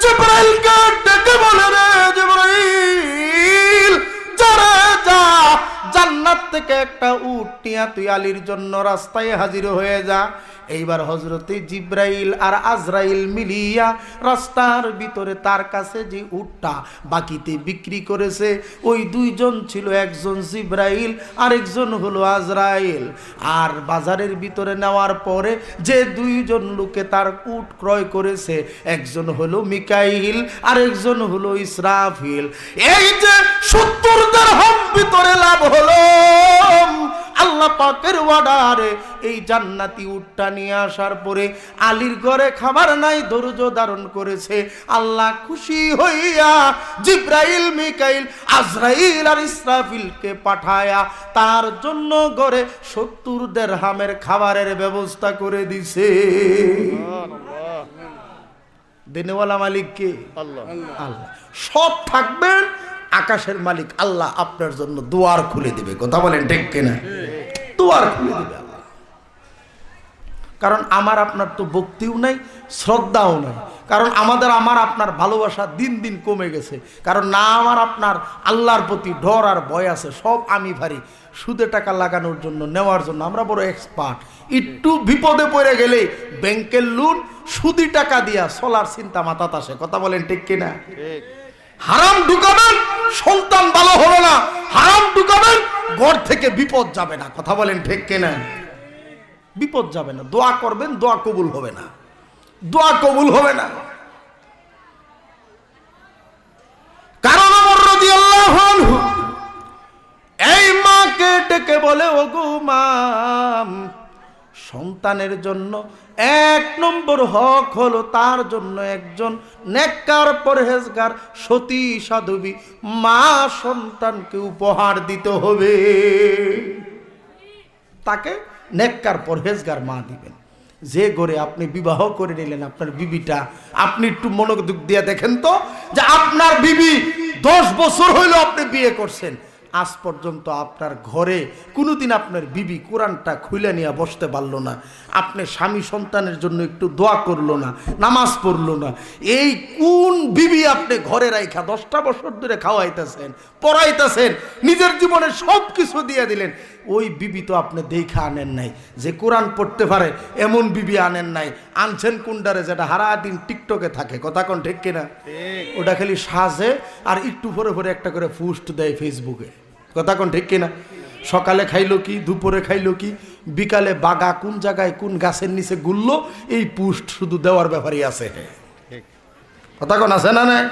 জিবরাইলকে ডেকে বলে, রে জিবরাইল, যা জান্নাত থেকে একটা উট নিয়া তুই আলীর জন্য রাস্তায় হাজির হয়ে যা। এইবার হযরতে জিবরাইল আর আজরাইল মিলিয়া রাস্তার ভিতরে তার কাছে যে উটটা বাকিতে বিক্রি করেছে, ওই দুইজন ছিল, একজন জিবরাইল আর একজন হলো আজরাইল। আর বাজারের ভিতরে নেওয়ার পরে যে দুইজন লোকে তার উট ক্রয় করেছে, একজন হলো মিকাইল আর একজন হলো ইসরাফিল। এই যে 70 দিরহাম ভিতরে লাভ হলো, আল্লাহ পাকের ওয়ার্ডারে এই জান্নাতি উটটা নিয়ে আসার পরে আলীর ঘরে খাবার নাই, ধৈর্য ধারণ করেছে। আল্লাহ খুশি হইয়া জিবরাইল, মিকাইল, আজরাইল আর ইসরাফিলকে পাঠায়া তার জন্য ঘরে 70 দিরহামের খাবারের ব্যবস্থা করে দিছে। দেনেওয়ালা মালিক কে? আল্লাহ। আল্লাহ সব থাকবেন, আকাশের মালিক আল্লাহ আপনার জন্য দুয়ার খুলে দিবে। কথা বলেন ঠিক কিনা? দুয়ার খুলে দিবে আল্লাহ। কারণ আমার আপনার তো ভক্তিও নাই, শ্রদ্ধাও নাই। কারণ আমার আপনার ভালোবাসা দিন দিন কমে গেছে। কারণ না আমার আপনার আল্লাহর প্রতি ডর আর ভয় আছে, সব আমি ভারী। সুদে টাকা লাগানোর জন্য, নেওয়ার জন্য আমরা বড় এক্সপার্ট। একটু বিপদে পড়ে গেলে ব্যাংকের লোন, সুদি টাকা দিয়া চলার চিন্তা মাথাত আসে। কথা বলেন ঠিক কিনা? হারাম ঢুকাবেন, সন্তান ভালো হবে না। হারাম ঢুকাবেন, ঘর থেকে বিপদ যাবে না। কথা বলেন ঠিক কিনা? বিপদ যাবে না। দোয়া করবেন, দোয়া কবুল হবে না, দোয়া কবুল হবে না। কারণ ওমর রাদিয়াল্লাহু আনহু এই মাকে ডেকে বলে, ওগো মা, সন্তানের জন্য 1 নম্বর হক হলো তার জন্য একজন নেককার পরহেজগার সতী সাধবী মা সন্তানকে উপহার দিতে হবে। তাকে নেককার পরহেজগার মা দিবেন। যে ঘরে আপনি বিবাহ করে নিলেন আপনার বিবিটা, আপনি একটু মনোযোগ দিয়ে দেখেন তো যে আপনার বিবি 10 বছর হইলো আপনি বিয়ে করছেন, আজ পর্যন্ত আপনার ঘরে কোনোদিন আপনার বিবি কোরআনটা খুলে নিয়ে বসতে পারলো না, আপনি স্বামী সন্তানের জন্য একটু দোয়া করলো না, নামাজ পড়লো না। এই কোন বিবি আপনি ঘরে রাইখা 10টা বছর ধরে খাওয়াইতেছেন, পড়াইতেছেন, নিজের জীবনে সব কিছু দিয়ে দিলেন? ওই বিবি তো আপনি দেখা আনেন নাই। যে কোরআন পড়তে পারে এমন বিবি আনেন নাই। আনছেন কুন্ডারে, যেটা সারাদিন টিকটকে থাকে। কথা কোন ঠিক কিনা? ওটা খালি সাজে আর একটু পরে পরে একটা করে পোস্ট দেয় ফেসবুকে। কথা কোন ঠিক কিনা? সকালে খাইলো কি, দুপুরে খাইলো কি, বিকালে বাগা কোন জায়গায় কোন গাছের নিচে গুললো, এই পোস্ট শুধু দেওয়ার ব্যাপারই আছে। কথা কোন আছে না? নাই?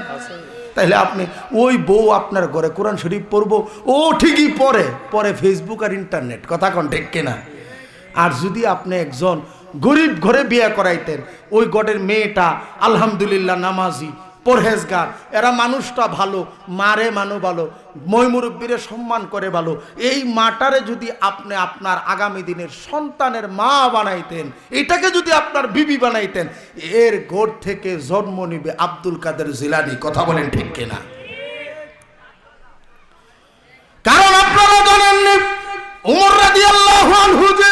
তাইলে আপনি ওই বউ আপনার ঘরে কোরআন শরীফ পড়বো, ও ঠিকই পরে ফেসবুক আর ইন্টারনেট। কথা কোন ঠিক কিনা? আর যদি আপনি একজন গরিব ঘরে বিয়ে করাইতেন, ওই ঘরের মেয়েটা আলহামদুলিল্লাহ নামাজি, পরহেজগার, এরা মানুষটা ভালো, মারে মানো ভালো, ময়মুরব্বীরে সম্মান করে ভালো, এই মাটারে যদি আপনি আপনার আগামী দিনের সন্তানের মা বানাইতেন, এটাকে যদি আপনার বিবি বানাইতেন, এর ঘর থেকে জন্ম নিবে আব্দুল কাদের জিলানী। কথা বলেন ঠিক কিনা? কারণ আপনারা জানেননি ওমর রাদিয়াল্লাহু আনহু যে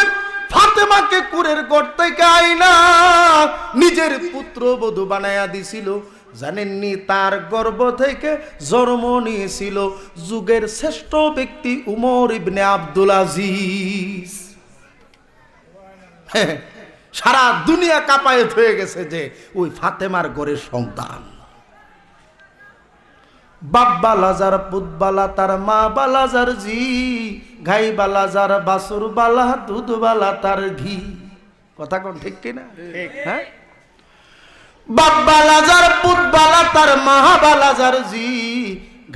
ফাতেমাকে কুরের ঘর থেকে আইনা নিজের পুত্রবধূ বানায়া দিছিল, জানেননি তার গর্ভ থেকে জন্ম নিয়েছিল যুগের শ্রেষ্ঠ ব্যক্তি উমর ইবনে আব্দুল আজিজ। সারা দুনিয়া কাপায়েত হয়ে গেছে যে ওই ফাতেমার ঘরের সন্তান। বাপ বালাজার পুত বালা তার মা বালাজার জি, গাই বালাজার বাসুর বালা দুধ বালা তার ঘি। কথা কোন ঠিক কিনা? হ্যাঁ, বাপ বালাজার পুত বালা তার মা বালাজার জি,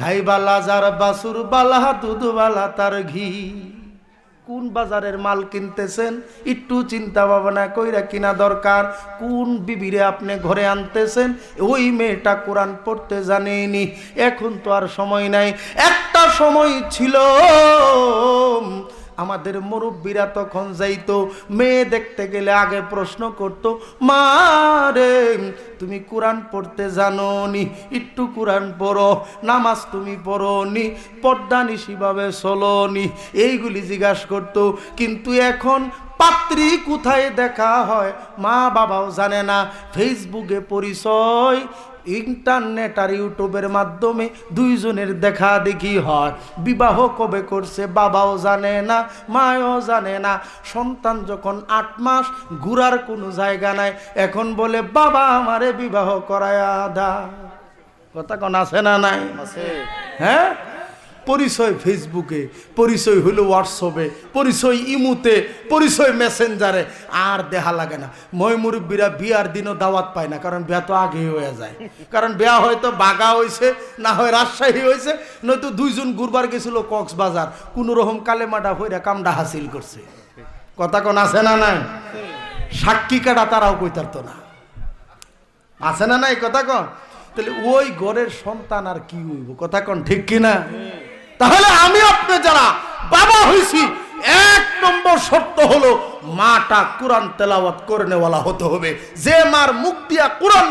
গাই বালাজার বাসুর বালা দুধ বালা তার ঘি। কোন বাজারের মাল কিনতেছেন একটু চিন্তা ভাবনা কইরা কিনা দরকার। কোন বিবিরে আপনি ঘরে আনতেছেন, ওই মেয়েটা কোরআন পড়তে জানেনি। এখন তো আর সময় নাই। একটা সময় ছিল আমাদের মুরব্বীরা তখন যাইতো, মেয়ে দেখতে গেলে আগে প্রশ্ন করতো, মা রে তুমি কোরআন পড়তে জানো নি? একটু কোরআন পড়ো। নামাজ তুমি পড়ো নি? পর্দানিশিভাবে চলো নি? এইগুলি জিজ্ঞাসা করতো। কিন্তু এখন পাত্রী কোথায় দেখা হয় মা বাবাও জানে না। ফেসবুকে পরিচয়, ইন্টারনেট আর ইউটিউবের মাধ্যমে দুইজনের দেখা দেখি হয়। বিবাহ কবে করছে বাবাও জানে না, মাও জানে না। সন্তান যখন 8 মাস, ঘুরার কোনো জায়গা নাই, এখন বলে বাবা আমারে বিবাহ করায়া দা। কথা কোন আছে না নাই? হ্যাঁ, পরিচয় ফেসবুকে, পরিচয় হইল হোয়াটসঅ্যাপে, পরিচয় ইমুতে, পরিচয় মেসেঞ্জারে। আর দেখা লাগে না। মই মুরব্বীরা বিয়ার দিনও দাওয়াত পায় না, কারণ বিয়া তো আগেই হয়ে যায়। কারণ বিয়া হয়তো বাগা হয়েছে, না হয় রাজশাহী হয়েছে, নয়তো দুইজন ঘুরবার গেছিল কক্সবাজার, কোন রকম কালেমাটা হইরা কামটা হাসিল করছে। কথা কোন আছে না নাই? সাক্ষী কাটা তারাও কইতারতো না, আছে না নাই? কথা কন। তাহলে ওই ঘরের সন্তান আর কি হইব? কথা কন ঠিক কিনা? তাহলে আমি আপনি যারা বাবা হইছি, 1 নম্বর শর্ত হলো মাটা কোরআন তেলাওয়াত করে নেওয়ালা হতে হবে। যে মার মুখ দিয়া কোরআন